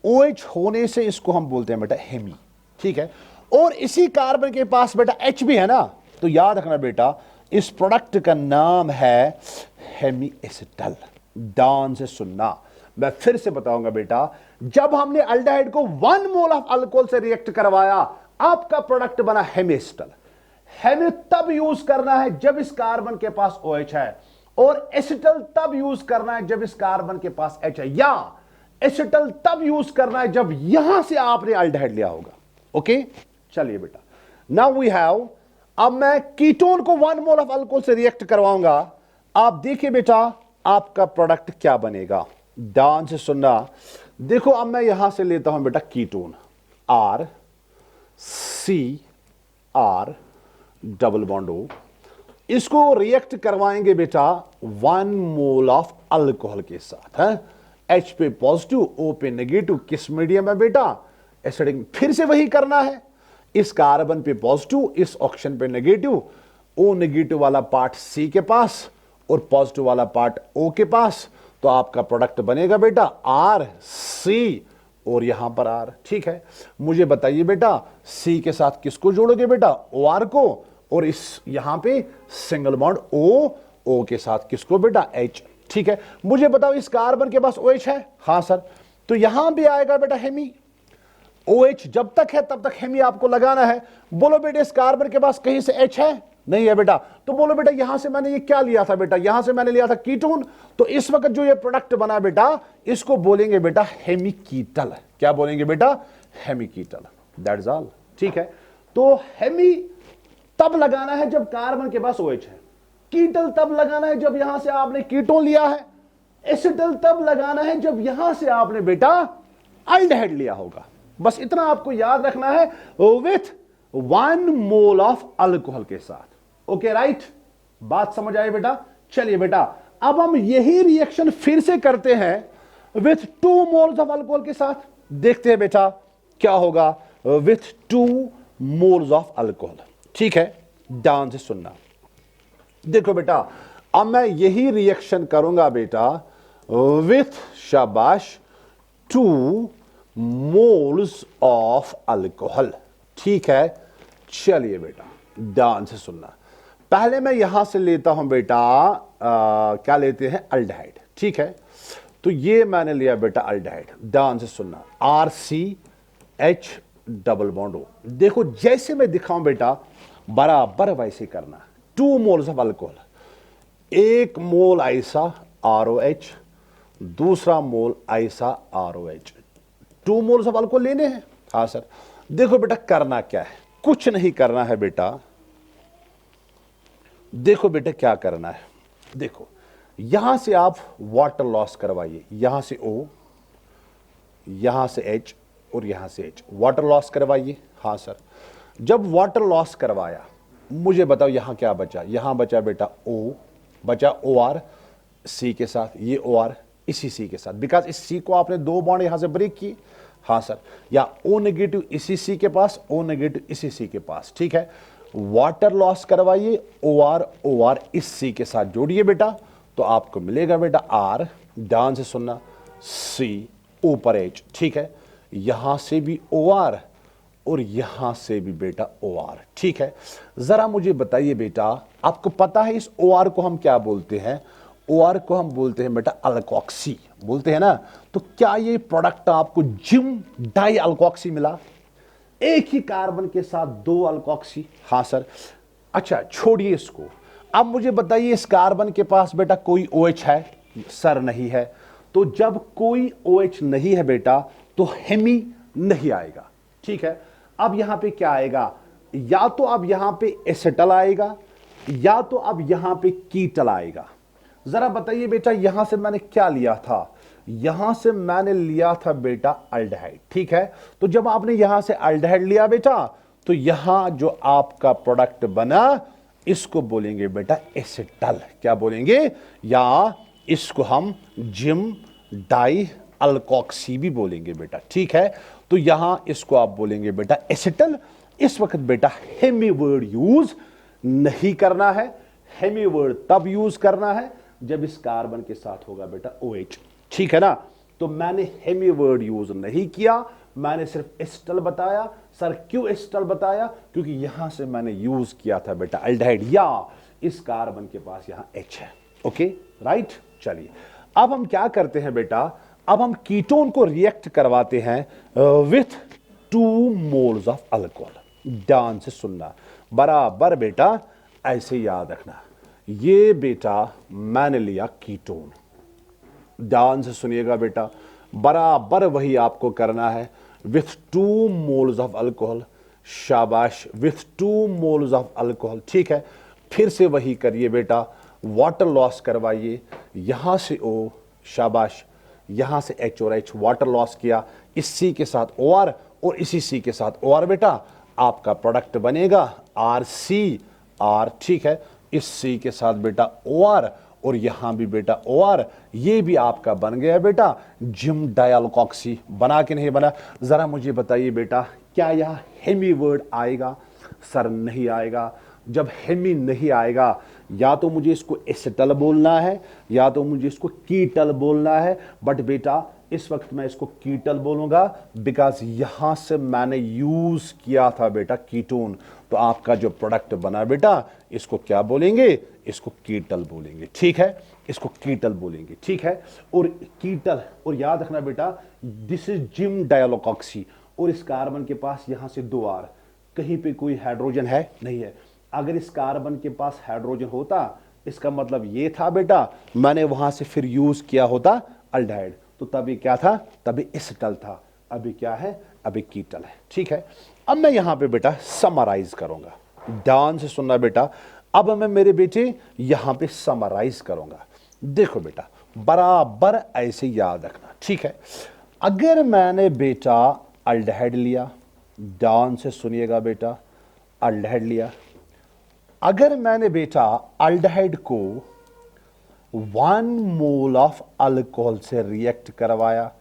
OH होने से इसको हम बोलते हैं बेटा हेमी। ठीक है, और इसी कार्बन के पास बेटा H भी है ना, तो याद रखना बेटा इस प्रोडक्ट का नाम है हेमी एसिटल। ध्यान से सुनना, मैं फिर से बताऊंगा बेटा, जब हमने अल्डिहाइड को 1 मोल ऑफ अल्कोहल से रिएक्ट करवाया, आपका प्रोडक्ट बना हेमी एसिटल। हेमी तब यूज करना है जब इस कार्बन के पास OH है, और एसिटल तब यूज करना है जब इस कार्बन के पास H है, या एसिटल तब यूज करना है जब यहां से आपने अल्डिहाइड लिया होगा। ओके, चलिए बेटा, नाउ वी हैव, अब मैं कीटोन को 1 मोल ऑफ अल्कोहल से रिएक्ट करवाऊंगा। आप देखिए बेटा आपका प्रोडक्ट क्या बनेगा, ध्यान से सुनना। देखो अब मैं यहां से लेता हूं बेटा ketone R C R double bond O, इसको रिएक्ट करवाएंगे बेटा 1 मोल ऑफ अल्कोहल के साथ है, H पे पॉजिटिव, O पे नेगेटिव, किस मीडियम है बेटा एसिडिक। फिर से वही करना है, इस कार्बन पे पॉजिटिव, इस ऑक्सीजन पे नेगेटिव, O नेगेटिव वाला पार्ट C के पास और पॉजिटिव वाला पार्ट O के पास, तो आपका प्रोडक्ट बनेगा बेटा R C और यहां पर R। ठीक है, मुझे बताइए बेटा C के साथ किसको जोड़ोगे बेटा OR को, और इस यहां पे सिंगल बॉन्ड O के साथ किसको बेटा H। ठीक है, मुझे बताओ इस कार्बन के पास OH है। हाँ सर, तो यहां भी आएगा बेटा हेमी। OH जब तक है तब तक हेमी आपको लगाना है। बोलो बेटा इस कार्बन के पास कहीं से H है, नहीं है बेटा, तो बोलो बेटा यहां से मैंने ये क्या लिया था बेटा, यहां से मैंने लिया था कीटोन, तो इस वक्त जो ये प्रोडक्ट बना बेटा इसको बोलेंगे बेटा हेमीकीटल। क्या बोलेंगे बेटा, हेमीकीटल। That is all. ठीक है, तो हेमी तब लगाना है जब कार्बन के पास OH है, कीटल तब लगाना है जब यहां से आपने कीटोन लिया है, एसिटल तब लगाना है जब यहां से आपने बेटा अल्डिहाइड लिया होगा। बस इतना आपको याद रखना है, विथ 1 मोल ऑफ अल्कोहल के साथ। ओके राइट, बात समझ आए बेटा। चलिए बेटा अब हम यही रिएक्शन फिर से करते हैं विथ 2 मोल्स ऑफ अल्कोहल के साथ। देखते हैं बेटा क्या होगा विथ 2 मोल्स ऑफ अल्कोहल। ठीक है, ध्यान से सुनना। देखो बेटा अब मैं यही रिएक्शन करूंगा बेटा विथ शाबाश 2 मोल्स ऑफ अल्कोहल। ठीक है, चलिए बेटा ध्यान से सुनना। पहले मैं यहां से लेता हूं बेटा क्या लेते हैं, अल्डिहाइड। ठीक है, तो ये मैंने लिया बेटा अल्डिहाइड। ध्यान से सुनना, RCH डबल बॉन्ड O। देखो जैसे मैं दिखाऊं बेटा बराबर वैसे करना। 2 मोल्स ऑफ अल्कोहल, 1 मोल ऐसा ROH, दूसरा मोल ऐसा ROH। 2 मोल्स ऑफ अल्कोहल लेने हैं। हाँ सर। देखो बेटा करना क्या है, कुछ नहीं करना है बेटा। देखो बेटा क्या करना है, देखो यहां से आप वाटर लॉस करवाइए, यहां से O, यहां से H और यहां से H, वाटर लॉस करवाइए। हाँ सर। जब वाटर लॉस करवाया मुझे बताओ यहां क्या बचा, यहां बचा बेटा O, बचा OR C के साथ, ये OR इसी C के साथ, बिकॉज इस C को आपने 2 बॉन्ड यहां से ब्रेक किए। हाँ सर। या O नेगेटिव इसी C के पास, O नेगेटिव इसी C के पास। ठीक है, वाटर लॉस करवाइए, OR इस C के साथ जोड़िए बेटा, तो आपको मिलेगा बेटा R, ध्यान से सुनना, C ऊपर H। ठीक है, यहां से भी OR और यहां से भी बेटा OR। ठीक है, जरा मुझे बताइए बेटा, आपको पता है इस OR को हम क्या बोलते हैं? OR को हम बोलते हैं बेटा अल्कोक्सी, बोलते हैं ना। तो क्या ये प्रोडक्ट आपको जिम डाई अल्कोक्सी मिला? एक ही कार्बन के साथ 2 अल्कोक्सी। हाँ सर। अच्छा छोड़िए इसको, अब मुझे बताइए इस कार्बन के पास बेटा कोई OH है? सर नहीं है। तो जब कोई OH नहीं है बेटा तो हेमी नहीं आएगा। ठीक है, अब यहां पे क्या आएगा, या तो अब यहां पे एसिटल आएगा या तो अब यहां पे कीटल आएगा। जरा बताइए बेटा यहां से मैंने क्या लिया था, यहां से मैंने लिया था बेटा अल्डिहाइड। ठीक है, तो जब आपने यहां से अल्डिहाइड लिया बेटा तो यहां जो आपका प्रोडक्ट बना इसको बोलेंगे बेटा एसिटल। क्या बोलेंगे, या इसको हम जिम डाई अल्कोक्सी भी बोलेंगे बेटा। ठीक है, तो यहां इसको आप बोलेंगे बेटा एसिटल। इस वक्त बेटा हेमी वर्ड यूज नहीं करना है, हेमी वर्ड तब यूज करना है जब इस कार्बन के साथ होगा बेटा OH। ठीक है ना, तो मैंने हेमी वर्ड यूज नहीं किया, मैंने सिर्फ एसिटल बताया। सर क्यों एसिटल बताया? क्योंकि यहां से मैंने यूज किया था बेटा अल्डिहाइड, या इस कार्बन के पास यहां H है। ओके राइट, चलिए अब हम क्या करते हैं बेटा, अब हम कीटोन को रिएक्ट करवाते हैं विथ 2 मोल्स ऑफ अल्कोहल। ध्यान से सुनना बराबर बेटा, ऐसे याद रखना। ये बेटा मैंने लिया कीटोन, ध्यान से सुनिएगा बेटा, बराबर वही आपको करना है विथ 2 मोल्स ऑफ अल्कोहल। शाबाश, विथ 2 मोल्स ऑफ अल्कोहल। ठीक है, फिर से वही करिए बेटा, वाटर लॉस करवाइए, यहां से O, शाबाश, यहां से H और H, वाटर लॉस किया, इस C के साथ OR और इसी C के साथ OR बेटा, आपका प्रोडक्ट बनेगा RCR। ठीक है, इस C के साथ बेटा OR और यहां भी बेटा OR, ये भी आपका बन गया बेटा जिम डायल्कोक्सी। बना कि नहीं बना? जरा मुझे बताइए बेटा, क्या यह हेमी वर्ड आएगा? सर नहीं आएगा। जब हेमी नहीं आएगा या तो मुझे इसको एसिटल बोलना है या तो मुझे इसको कीटल बोलना है, बट बेटा इस वक्त मैं इसको कीटल बोलूंगा बिकॉज यहां से मैंने यूज किया था बेटा कीटोन। तो आपका जो प्रोडक्ट बना बेटा इसको क्या बोलेंगे? इसको कीटल बोलेंगे। ठीक है, इसको कीटल बोलेंगे। ठीक है, और कीटल, और याद रखना बेटा दिस इज जिम डायल्कोक्सी, और इस कार्बन के पास यहां से 2 R, कहीं पे कोई हाइड्रोजन है नहीं है। अगर इस कार्बन के पास हाइड्रोजन होता इसका मतलब ये था बेटा मैंने वहां से फिर यूज किया होता अल्डिहाइड, तो तभी क्या था, तभी एसिटल था। अभी क्या है, अभी कीटल है। ठीक है, अब मैं यहां पे बेटा समराइज करूंगा, ध्यान से सुनना बेटा। अब मैं मेरे बेटे यहां पे समराइज करूंगा। देखो बेटा बराबर ऐसे याद रखना। ठीक है, अगर मैंने बेटा अल्डिहाइड लिया, ध्यान से सुनिएगा बेटा, अल्डिहाइड लिया, अगर मैंने बेटा अल्डिहाइड को 1 मोल ऑफ अल्कोहल से रिएक्ट करवाया,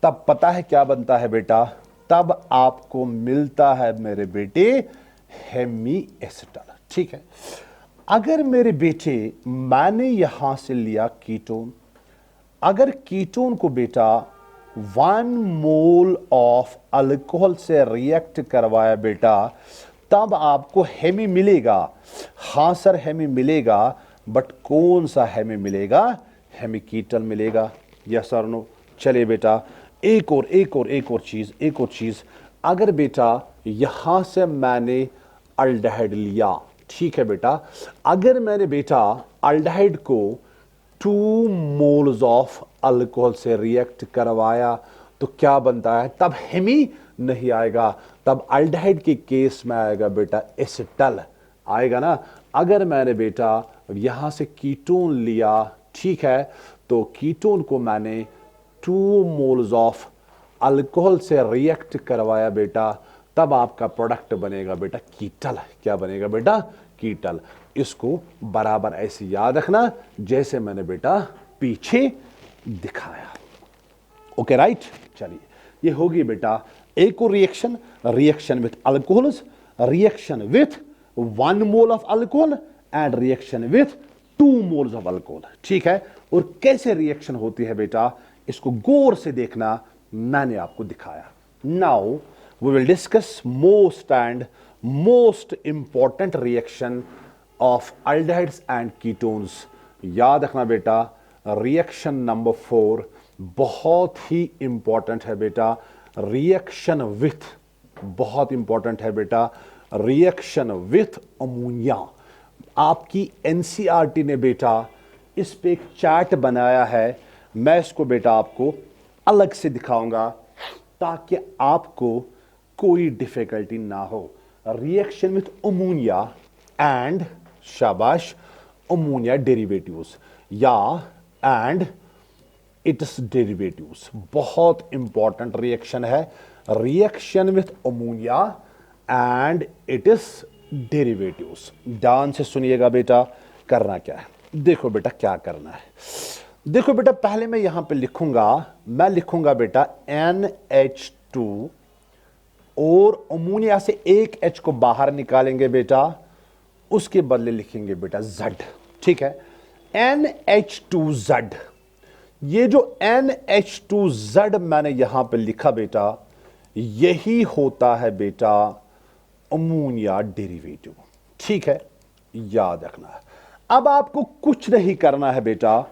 तब पता है क्या बनता है बेटा, तब आपको मिलता है मेरे बेटे हेमी एसिटल। ठीक है, अगर मेरे बेटे मैंने यहां से लिया कीटोन, अगर कीटोन को बेटा 1 मोल ऑफ अल्कोहल से रिएक्ट करवाया बेटा, तब आपको हेमी मिलेगा। हां सर हेमी मिलेगा, बट कौन सा हेमी मिलेगा? हेमी कीटल मिलेगा। Yes sir no. चलिए बेटा एक और चीज, अगर बेटा यहां से मैंने अल्डिहाइड लिया, ठीक है बेटा, अगर मैंने बेटा अल्डिहाइड को 2 मोल्स ऑफ अल्कोहल से रिएक्ट करवाया तो क्या बनता है? तब हेमी नहीं आएगा, तब अल्डिहाइड के केस में आएगा बेटा एसिटल आएगा ना। अगर मैंने बेटा यहां से कीटोन लिया, ठीक है, तो कीटोन को मैंने 2 मोल्स ऑफ अल्कोहल से रिएक्ट करवाया बेटा, तब आपका प्रोडक्ट बनेगा बेटा कीटल। क्या बनेगा बेटा? कीटल। इसको बराबर ऐसे याद रखना जैसे मैंने बेटा पीछे दिखाया। Okay right. चलिए ये होगी बेटा एक और reaction, reaction with alcohols, reaction with 1 mole of alcohol and reaction with 2 moles of alcohol. ठीक है, और कैसे रिएक्शन होती है बेटा इसको गौर से देखना, मैंने आपको दिखाया। Now we will discuss most important reaction of aldehydes and ketones. याद रखना बेटा रिएक्शन नंबर 4 बहुत ही इंपॉर्टेंट है बेटा। रिएक्शन विथ बहुत इंपॉर्टेंट है बेटा, रिएक्शन विथ अमोनिया। आपकी एनसीईआरटी ने बेटा इस पे एक चार्ट बनाया है, मैं इसको बेटा आपको अलग से दिखाऊंगा ताकि आपको कोई डिफिकल्टी ना हो। रिएक्शन विथ अमोनिया एंड शाबाश अमोनिया डेरिवेटिव्स या एंड इट्स डेरिवेटिव्स, बहुत इंपॉर्टेंट रिएक्शन है। Reaction with ammonia and it is derivatives. ध्यान से सुनिएगा बेटा, करना क्या है। देखो बेटा क्या करना है, देखो बेटा पहले मैं यहां पे लिखूंगा, मैं लिखूंगा बेटा NH2 और अमोनिया से एक H को बाहर निकालेंगे बेटा, उसके बदले लिखेंगे बेटा Z। ठीक है, NH2Z। ये जो NH2Z मैंने यहां पे लिखा बेटा, यही होता है बेटा अमोनिया डेरिवेटिव। ठीक है, याद रखना है। अब आपको कुछ नहीं करना है बेटा,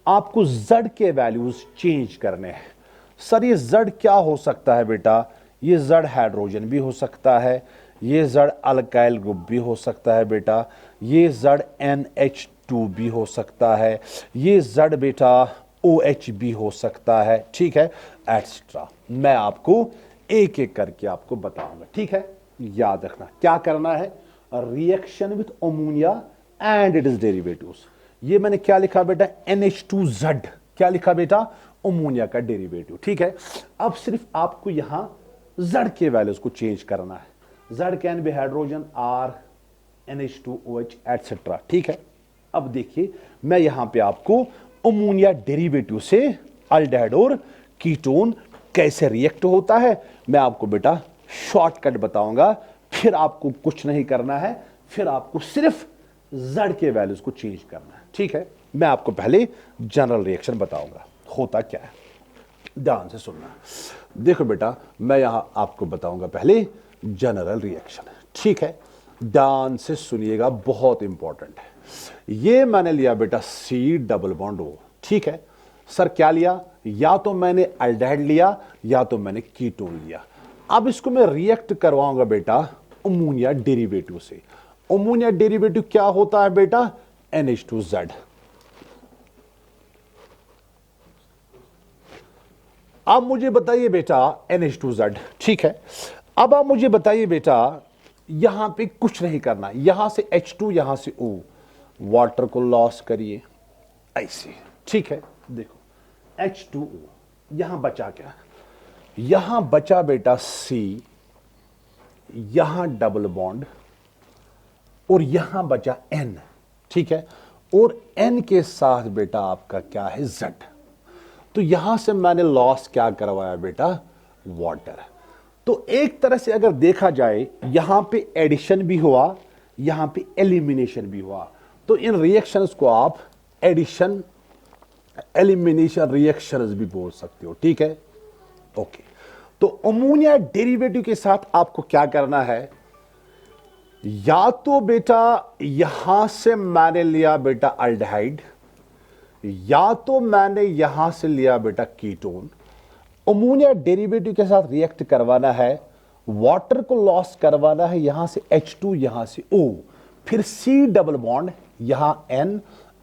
आपको Z के वैल्यूज चेंज करने हैं। सर ये Z क्या हो सकता है बेटा? ये Z हाइड्रोजन भी हो सकता है, ये Z अल्काइल ग्रुप भी हो सकता है बेटा, ये Z NH2 भी हो सकता है, ये Z बेटा OH भी हो सकता है। ठीक है, एटसेट्रा। मैं आपको एक एक करके आपको बताऊंगा। ठीक है, याद रखना क्या करना है। Reaction with ammonia and it is derivatives. ये मैंने क्या लिखा बेटा NH2Z, क्या लिखा बेटा? अमोनिया का डेरिवेटिव। ठीक है, अब सिर्फ आपको यहां Z के वैल्यूज को चेंज करना है। Z can be hydrogen R NH2OH etcetera. ठीक है, अब देखिए मैं यहां पे आपको अमोनिया डेरिवेटिव से अल्डिहाइड और कीटोन कैसे रिएक्ट होता है मैं आपको बेटा शॉर्टकट बताऊंगा। फिर आपको कुछ नहीं करना है, फिर आपको सिर्फ Z के वैल्यूज को चेंज करना है। ठीक है, मैं आपको पहले जनरल रिएक्शन बताऊंगा होता क्या है, ध्यान से सुनना। देखो बेटा मैं यहां आपको बताऊंगा पहले जनरल रिएक्शन। ठीक है, ध्यान से सुनिएगा, बहुत इंपॉर्टेंट है। ये मैंने लिया बेटा C डबल बॉन्ड O। ठीक है सर, क्या लिया? या तो मैंने अल्डिहाइड लिया या तो मैंने कीटोन लिया। अब इसको मैं रिएक्ट करवाऊंगा बेटा अमोनिया डेरिवेटिव से। अमोनिया डेरिवेटिव क्या होता है बेटा? NH2Z। अब मुझे बताइए बेटा NH2Z। ठीक है, अब आप मुझे बताइए बेटा यहां पे कुछ नहीं करना, यहां से H2 यहां से O, वाटर को लॉस करिए ऐसे। ठीक है, देखो H2O, यहां बचा क्या? यहां बचा बेटा C, यहां डबल बॉन्ड और यहां बचा N। ठीक है, और N के साथ बेटा आपका क्या है? Z। तो यहां से मैंने लॉस क्या करवाया बेटा? वाटर। तो एक तरह से अगर देखा जाए यहां पे एडिशन भी हुआ, यहां पे एलिमिनेशन भी हुआ। तो इन रिएक्शंस को आप एडिशन एलिमिनेशन रिएक्शंस भी बोल सकते हो, ठीक है। ओके, तो अमोनिया डेरिवेटिव के साथ आपको क्या करना है, या तो बेटा यहां से मैंने लिया बेटा अल्डिहाइड, या तो मैंने यहां से लिया बेटा कीटोन। अमोनिया डेरिवेटिव के साथ रिएक्ट करवाना है, वाटर को लॉस करवाना है, यहां से H2 यहां से O, फिर C डबल बॉन्ड यहां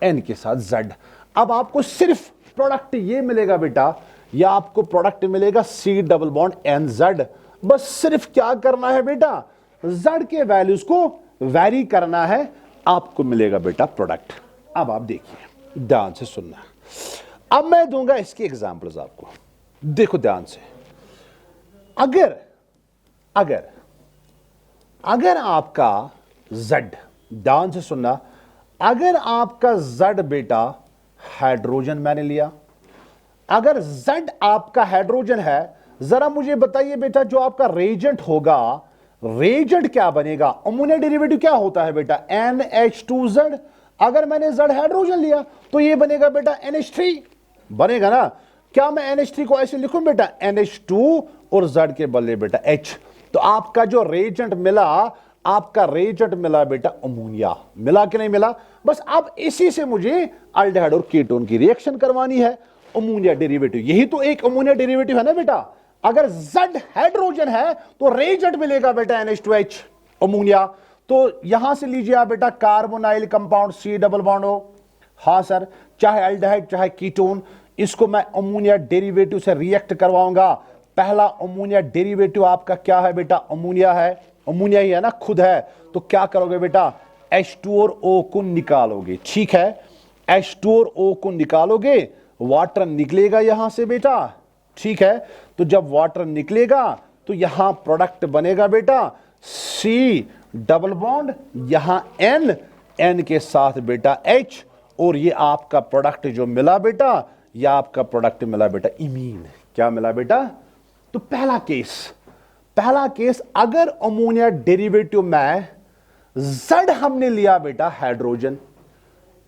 N के साथ Z। अब आपको सिर्फ प्रोडक्ट ये मिलेगा बेटा, या आपको प्रोडक्ट मिलेगा C डबल बॉन्ड NZ। बस सिर्फ क्या करना है बेटा, Z के वैल्यूज को वैरी करना है, आपको मिलेगा बेटा प्रोडक्ट। अब आप देखिए, ध्यान से सुनना। अब मैं दूंगा इसके एग्जांपल्स आपको, देखो ध्यान से। अगर अगर अगर आपका Z, ध्यान से सुनना, अगर आपका Z बेटा हाइड्रोजन मैंने लिया, अगर Z आपका हाइड्रोजन है, जरा मुझे बताइए बेटा जो आपका रेजेंट होगा, रेजेंट क्या बनेगा। अमोनिया डेरिवेटिव क्या होता है बेटा, NH2Z। अगर मैंने Z हाइड्रोजन लिया तो ये बनेगा बेटा NH3 बनेगा ना। क्या मैं NH3 को ऐसे लिखूं बेटा, NH2 और Z के बदले बेटा H। तो आपका जो रेजेंट मिला, आपका रेजेंट मिला बेटा अमोनिया, मिला कि नहीं मिला। बस अब इसी से मुझे अल्डिहाइड और कीटोन की रिएक्शन करवानी है, अमोनिया डेरिवेटिव। यही तो एक अमोनिया डेरिवेटिव है ना बेटा। अगर Z हाइड्रोजन है तो रेजेंट मिलेगा बेटा NH2H अमोनिया। तो यहां से लीजिए आप बेटा carbonyl compound C double bond O। हां सर, चाहे अल्डिहाइड चाहे कीटोन, इसको मैं अमोनिया डेरिवेटिव से रिएक्ट करवाऊंगा। पहला अमोनिया डेरिवेटिव आपका क्या है बेटा, अमोनिया है, अमोनिया ही है ना, खुद है। तो क्या करोगे बेटा, H2 और O को निकालोगे, ठीक है। H2 और O को निकालोगे, वाटर निकलेगा यहां से बेटा, ठीक है। तो जब वाटर निकलेगा तो यहां प्रोडक्ट बनेगा बेटा C डबल बॉन्ड, यहां N के साथ बेटा H, और ये आपका प्रोडक्ट जो मिला बेटा, ये आपका प्रोडक्ट मिला बेटा इमीन। क्या मिला बेटा, तो पहला केस अगर अमोनिया डेरिवेटिव में Z हमने लिया बेटा हाइड्रोजन,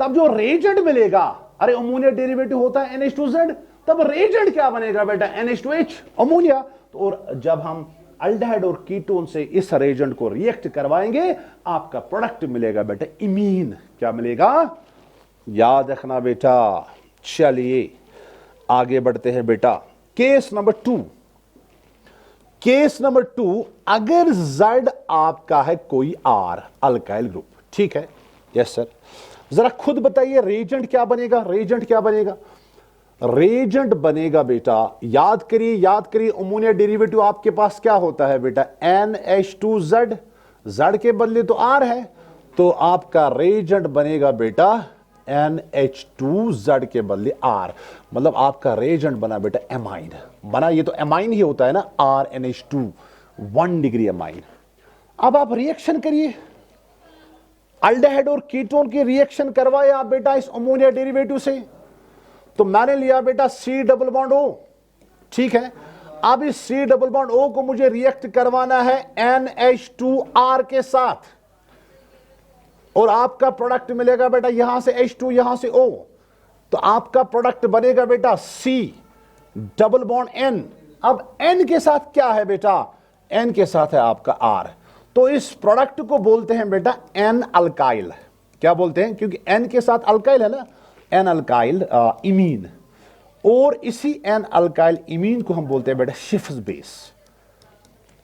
तब जो रेजेंट मिलेगा, अरे अमोनिया डेरिवेटिव होता है NH2Z, तब रेजेंट क्या बनेगा बेटा NH2H अमोनिया। तो और जब हम अल्डिहाइड और कीटोन से इस रेजेंट को रिएक्ट करवाएंगे, आपका प्रोडक्ट मिलेगा बेटा इमीन। क्या मिलेगा, याद रखना बेटा। चलिए आगे बढ़ते हैं बेटा। केस नंबर 2, अगर Z आपका है कोई R अल्काइल ग्रुप, ठीक है। यस सर, जरा खुद बताइए रेजेंट क्या बनेगा, रेजेंट बनेगा बेटा, याद करिए अमोनिया डेरिवेटिव आपके पास क्या होता है बेटा, NH2Z। Z के बदले तो R है, तो आपका रेजेंट बनेगा बेटा NH2Z के बदले R। मतलब आपका रेजेंट बना बेटा एमाइन बना, ये तो एमाइन ही होता है ना, RNH2 1 डिग्री एमाइन। अब आप रिएक्शन करिए, अल्डिहाइड और कीटोन की रिएक्शन करवाए आप बेटा इस अमोनिया डेरिवेटिव से। तो मैंने लिया बेटा C डबल बॉन्ड O, ठीक है। अब इस C डबल बॉन्ड O को मुझे रिएक्ट करवाना है NH2R के साथ, और आपका प्रोडक्ट मिलेगा बेटा यहां से H2 यहां से O। तो आपका प्रोडक्ट बनेगा बेटा C डबल बॉन्ड N। अब N के साथ क्या है बेटा, N के साथ है आपका R। तो इस प्रोडक्ट को बोलते हैं बेटा N अल्काइल। क्या बोलते हैं, क्योंकि N के साथ अल्काइल है ना, N अल्काइल इमीन। और इसी N अल्काइल इमीन को हम बोलते हैं बेटा शिफ्स बेस।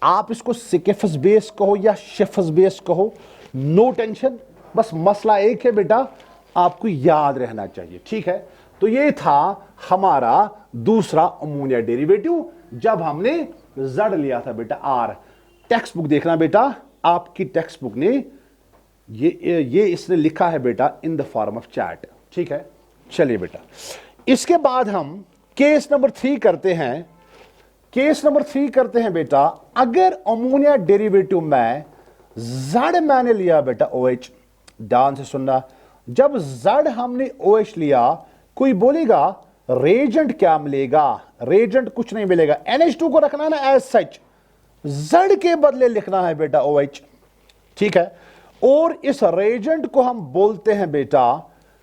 आप इसको सिकेफस बेस कहो या शिफ्स बेस कहो, नो टेंशन, बस मसला एक है बेटा, आपको याद रहना चाहिए, ठीक है। तो ये था हमारा दूसरा अमोनिया डेरिवेटिव, जब हमने Z लिया था बेटा R। टेक्स्ट बुक देखना बेटा, आपकी टेक्स्ट बुक ने ये इसने लिखा है बेटा in the form of chat, ठीक है। चलिए बेटा, इसके बाद हम केस नंबर 3 करते हैं। केस नंबर 3 करते हैं बेटा, अगर अमोनिया डेरिवेटिव में Z मैंने लिया बेटा OH, ध्यान से सुनना। जब Z हमने OH लिया, कोई बोलेगा रेजेंट क्या मिलेगा, रेजेंट कुछ नहीं मिलेगा, NH2 को रखना है ना एज सच, Z के बदले लिखना है बेटा OH, ठीक है। और इस रेजेंट को हम बोलते हैं बेटा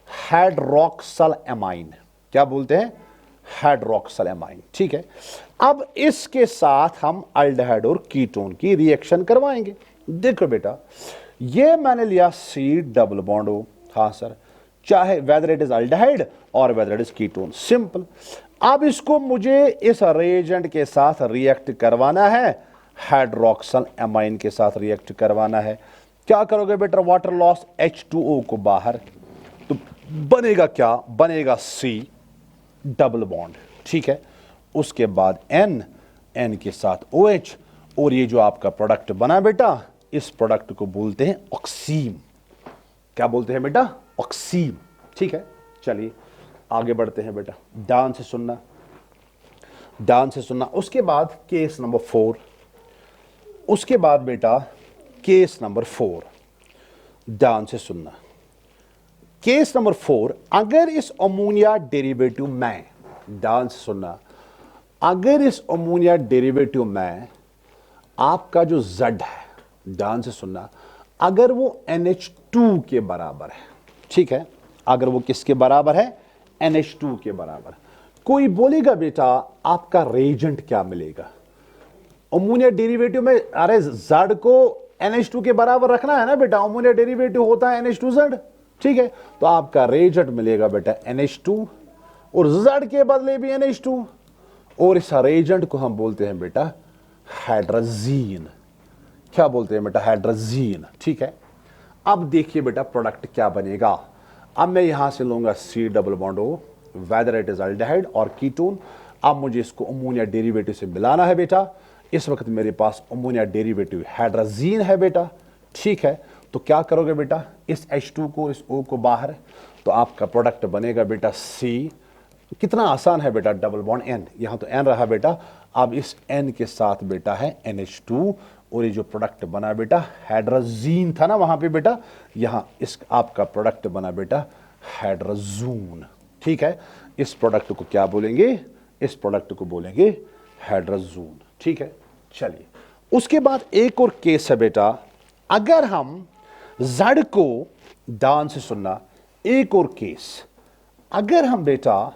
हाइड्रोक्सल एमाइन। क्या बोलते हैं? Hydroxyl amine. ठीक है, अब इसके साथ हम अल्डिहाइड और कीटोन की रिएक्शन करवाएंगे। देखो बेटा, ये मैंने लिया सी डबल बॉन्ड ओ, हाँ सर, चाहे वेदर इट इज अल्डिहाइड और whether it is ketone, simple. अब इसको मुझे इस रेजेंट के साथ रिएक्ट करवाना है, हाइड्रोक्सल एमाइन के साथ रिएक्ट करवाना है। क्या करोगे बेटा? वाटर लॉस H2O को बाहर, तो बनेगा क्या? बनेगा C डबल बॉन्ड। ठीक है, उसके बाद N के साथ OH, और ये जो आपका प्रोडक्ट बना बेटा, इस प्रोडक्ट को बोलते हैं ऑक्सीम। क्या बोलते हैं बेटा? ऑक्सीम। ठीक है, चलिए आगे बढ़ते हैं बेटा, ध्यान से सुनना, ध्यान से सुनना। उसके बाद केस नंबर 4, उसके बाद बेटा केस नंबर 4, ध्यान से सुनना। केस नंबर 4, अगर इस अमोनिया डेरिवेटिव में, ध्यान से सुनना, अगर इस अमोनिया डेरिवेटिव में आपका जो Z है, ध्यान से सुनना, अगर वो NH2 के बराबर है, ठीक है, अगर वो किसके बराबर है? NH2 के बराबर। कोई बोलेगा बेटा आपका रेजेंट क्या मिलेगा? अमोनिया डेरिवेटिव में, अरे Z को NH2 के बराबर रखना है ना बेटा, अमोनिया डेरिवेटिव होता है NH2Z। ठीक है, तो आपका रेजेंट मिलेगा बेटा NH2, और Z के बदले भी NH2, और इस रेजेंट को हम बोलते हैं बेटा हाइड्रोजीन। क्या बोलते हैं बेटा? हाइड्रोजीन। ठीक है, अब देखिए बेटा प्रोडक्ट क्या बनेगा। अब मैं यहां से लूंगा C double bond O, whether it is aldehyde और कीटोन। अब मुझे इसको अमोनिया डेरिवेटिव से मिलाना है बेटा। इस वक्त मेरे पास अमोनिया डेरिवेटिव हाइड्रोजीन है बेटा। ठीक है, तो क्या करोगे बेटा? इस H2 को, इस O को बाहर, तो आपका प्रोडक्ट बनेगा बेटा C। कितना आसान है बेटा, डबल बॉन्ड N, यहां तो N रहा बेटा। अब इस N के साथ बेटा है NH2, और ये जो प्रोडक्ट बना बेटा हाइड्रोजीन था ना वहां पे बेटा, यहां इस आपका प्रोडक्ट बना बेटा हाइड्रोजून। ठीक है, इस प्रोडक्ट को क्या बोलेंगे? इस प्रोडक्ट को बोलेंगे हाइड्रोजून। ठीक है, चलिए उसके बाद एक और केस है बेटा, अगर हम Z को, ध्यान से सुनना, एक और केस, अगर हम बेटा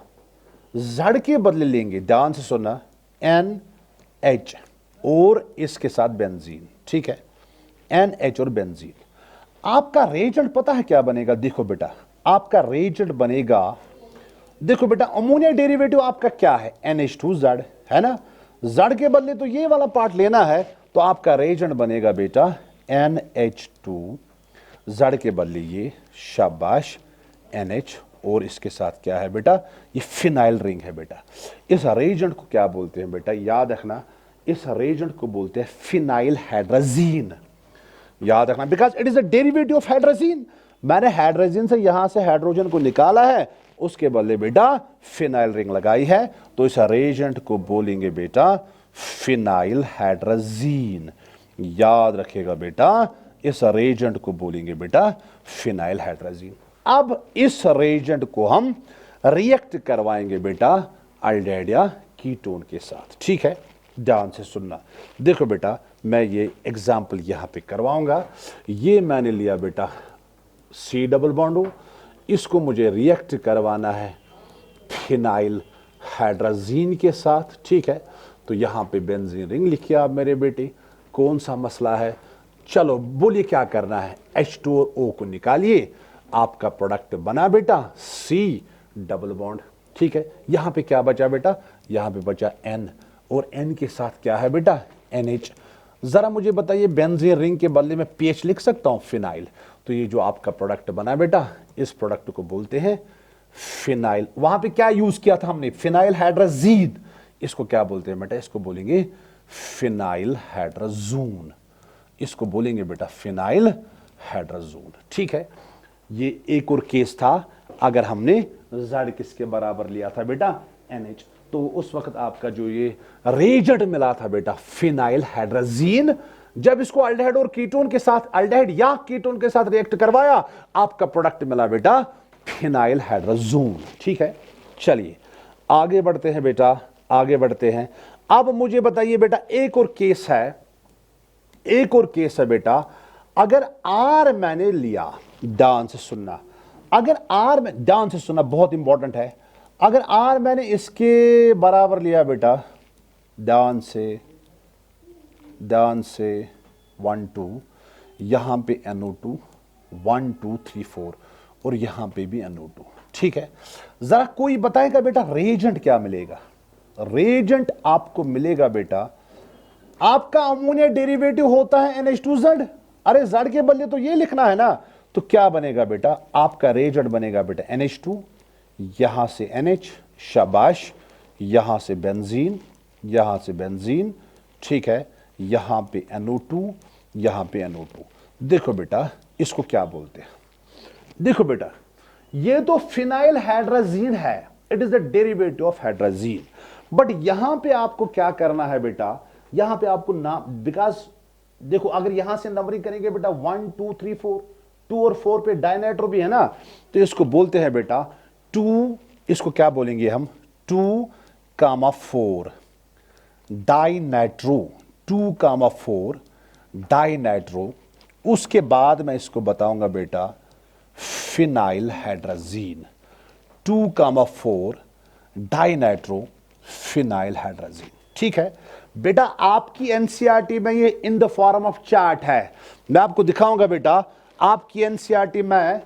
Z के बदले लेंगे, ध्यान से सुनना, NH और इसके साथ बेंजीन। ठीक है, NH और बेंजीन, आपका रेजेंट पता है क्या बनेगा? देखो बेटा, आपका रेजेंट बनेगा, देखो बेटा, अमोनिया डेरिवेटिव आपका क्या है? NH2Z है ना, Z के बदले तो ये वाला पार्ट लेना है, तो आपका रेजेंट बनेगा बेटा NH2, Z के बदले ये, शाबाश, NH, और इसके साथ क्या है बेटा? ये फिनाइल रिंग है बेटा। इस रेजेंट को क्या बोलते हैं बेटा? याद रखना, इस रेजेंट को बोलते हैं फिनाइल हाइड्रोजीन। याद रखना, because it is a derivative of hydrazine. मैंने हाइड्रोजीन से यहां से हाइड्रोजन को निकाला है, उसके बदले बेटा फिनाइल रिंग लगाई है, तो इस रेजेंट को बोलेंगे बेटा फिनाइल हाइड्रोजीन। याद रखेगा बेटा, इस रेजेंट को बोलेंगे बेटा फिनाइल हाइड्रोजीन। अब इस रेजेंट को हम रिएक्ट करवाएंगे बेटा अल्डिहाइड या कीटोन के साथ। ठीक है, ध्यान से सुनना। देखो बेटा, मैं ये एग्जाम्पल यहां पे करवाऊंगा। ये मैंने लिया बेटा C डबल बॉन्ड O, इसको मुझे रिएक्ट करवाना है फिनाइल हाइड्रोजीन के साथ। ठीक है, तो यहां पे बेंजीन रिंग लिखिए आप मेरे बेटे। कौन सा मसला है? चलो बोलिए क्या करना है? H2 और O को निकालिए, आपका प्रोडक्ट बना बेटा C डबल बॉन्ड। ठीक है, यहां पे क्या बचा बेटा? यहां पे बचा N, और N के साथ क्या है बेटा? NH। जरा मुझे बताइए, बेंजीन रिंग के बदले में PH लिख सकता हूं? फिनाइल। तो ये जो आपका प्रोडक्ट बना बेटा, इस प्रोडक्ट को बोलते हैं फिनाइल। वहां पे क्या यूज किया था हमने? Phenyl hydrazine. इसको क्या बोलते हैं बेटा? इसको बोलेंगे फिनाइल हाइड्रोजून। इसको बोलेंगे बेटा फिनाइल हाइड्रोजून। ठीक है, ये एक और केस था, अगर हमने Z किसके बराबर लिया था बेटा? NH, तो उस वक्त आपका जो ये रेजेंट मिला था बेटा फिनाइल हाइड्रोजीन, जब इसको अल्डिहाइड और कीटोन के साथ, अल्डिहाइड या कीटोन के साथ रिएक्ट करवाया, आपका प्रोडक्ट मिला बेटा फिनाइल हाइड्रोजून। ठीक है, चलिए आगे बढ़ते हैं बेटा, आगे बढ़ते हैं। अब मुझे बताइए बेटा, एक और केस है, एक और केस है बेटा, अगर आर मैंने लिया, ध्यान से सुनना, अगर आर में, ध्यान से सुनना बहुत इंपॉर्टेंट है, अगर आर मैंने इसके बराबर लिया बेटा, ध्यान से 1 2, यहां पे NO2 1 2 3 4 और यहां पे भी NO2, ठीक है। जरा कोई बताएगा बेटा रेजेंट क्या मिलेगा? रेजेंट आपको मिलेगा बेटा, आपका अमोनिया डेरिवेटिव होता है NH2Z, अरे Z के बदले तो ये लिखना है ना, तो क्या बनेगा बेटा, आपका रेजेंट बनेगा बेटा NH2, यहां से NH, शाबाश, यहां से बेंजीन, यहां से बेंजीन, ठीक है, यहां पे NO2, यहां पे NO2। देखो बेटा इसको क्या बोलते हैं, देखो बेटा ये तो फिनाइल हाइड्राजीन है, it is the derivative of hydrazine, but यहां पे आपको क्या करना है बेटा, यहां पे आपको नाम, बिकॉज देखो अगर यहां से नंबरिंग करेंगे बेटा 1 2 3 4, 2 और 4 पे डाइनाइट्रो भी है ना, तो इसको बोलते हैं बेटा 2, इसको क्या बोलेंगे हम, 2,4 डाइनाइट्रो, 2,4 डाइनाइट्रो। उसके बाद मैं इसको बताऊंगा बेटा phenyl hydrazine, 2,4 dinitro phenyl hydrazine, ठीक है बेटा। आपकी एनसीईआरटी में ये in the form of chart है, मैं आपको दिखाऊंगा बेटा, आपकी एनसीईआरटी में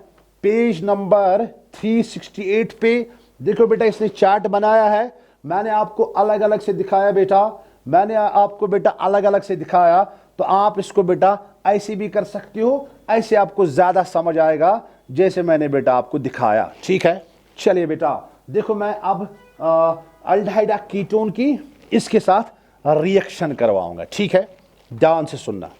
पेज नंबर 368 पे देखो बेटा इसने चार्ट बनाया है, मैंने आपको अलग अलग से दिखाया बेटा, मैंने आपको बेटा अलग अलग से दिखाया, तो आप इसको बेटा ऐसे भी कर सकते हो, ऐसे आपको ज्यादा समझ आएगा जैसे मैंने बेटा आपको दिखाया, ठीक है। चलिए बेटा देखो मैं अब अल्डिहाइड कीटोन की इसके साथ रिएक्शन करवाऊंगा, ठीक है, ध्यान से सुनना।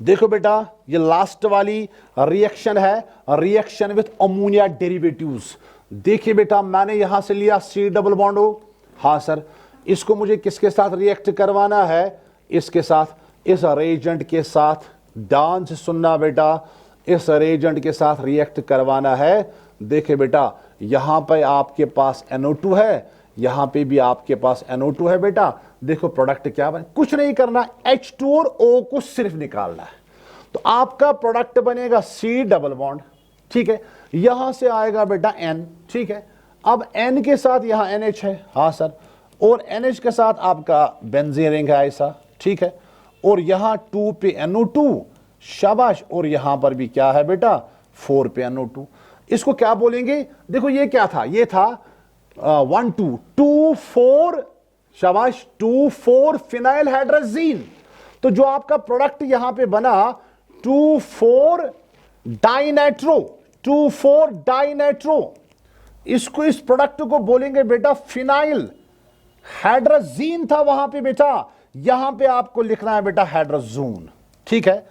देखो बेटा ये लास्ट वाली रिएक्शन है, रिएक्शन विथ अमोनिया डेरिवेटिव्स। देखिए बेटा मैंने यहां से लिया C डबल बॉन्ड O, हाँ सर, इसको मुझे किसके साथ रिएक्ट करवाना है, इसके साथ, इस रेजेंट के साथ, ध्यान से सुनना बेटा, इस रेजेंट के साथ रिएक्ट करवाना है। देखिए बेटा यहां पे आपके पास NO2 है, यहां पे भी आपके पास NO2 है बेटा, देखो प्रोडक्ट क्या बने, कुछ नहीं करना, H2 और O को सिर्फ निकालना है, तो आपका प्रोडक्ट बनेगा C डबल बॉन्ड, ठीक है, यहां से आएगा बेटा N, ठीक है, अब N के साथ यहां NH है, हाँ सर, और NH के साथ आपका बेंजीन रिंग है ऐसा, ठीक है, और यहां 2 पे NO2, शाबाश, और यहां पर भी क्या है बेटा 4 पे NO2। इसको क्या बोलेंगे, देखो ये क्या था, ये था 1 2 2 4, शाबाश, 2 4 फिनाइल हाइड्राजीन। तो जो आपका प्रोडक्ट यहां पे बना 2 4 डाइनाइट्रो, 2 4 डाइनाइट्रो, इसको, इस प्रोडक्ट को बोलेंगे बेटा फिनाइल हाइड्राजीन था वहां पे बेटा, यहां पे आपको लिखना है बेटा हाइड्रोजोन, ठीक है।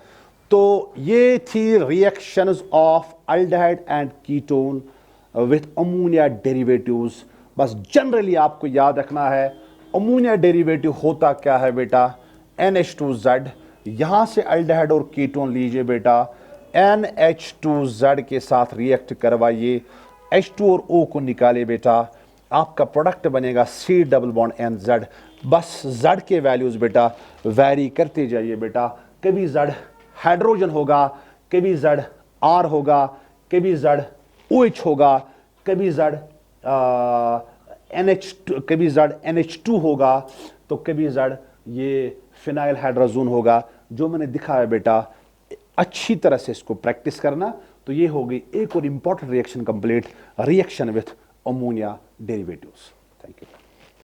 तो ये थी reactions of aldehyde and ketone with ammonia derivatives. बस जनरली आपको याद रखना है अमोनिया डेरिवेटिव होता क्या है बेटा, NH2Z, यहां से अल्डिहाइड और कीटोन लीजिए बेटा, NH2Z के साथ रिएक्ट करवाइए, H2 और O को निकाले बेटा, आपका प्रोडक्ट बनेगा C डबल बॉन्ड NZ। बस Z के वैल्यूज बेटा वैरी करते जाइए बेटा, कभी Z हाइड्रोजन होगा, कभी Z R होगा, कभी Z OH होगा, कभी Z NH2, कभी Z NH2 होगा, तो कभी Z ये फिनाइल हाइड्रोजन होगा। जो मैंने दिखाया बेटा अच्छी तरह से इसको प्रैक्टिस करना, तो ये हो गई एक और important reaction complete, reaction with ammonia derivatives. Thank you.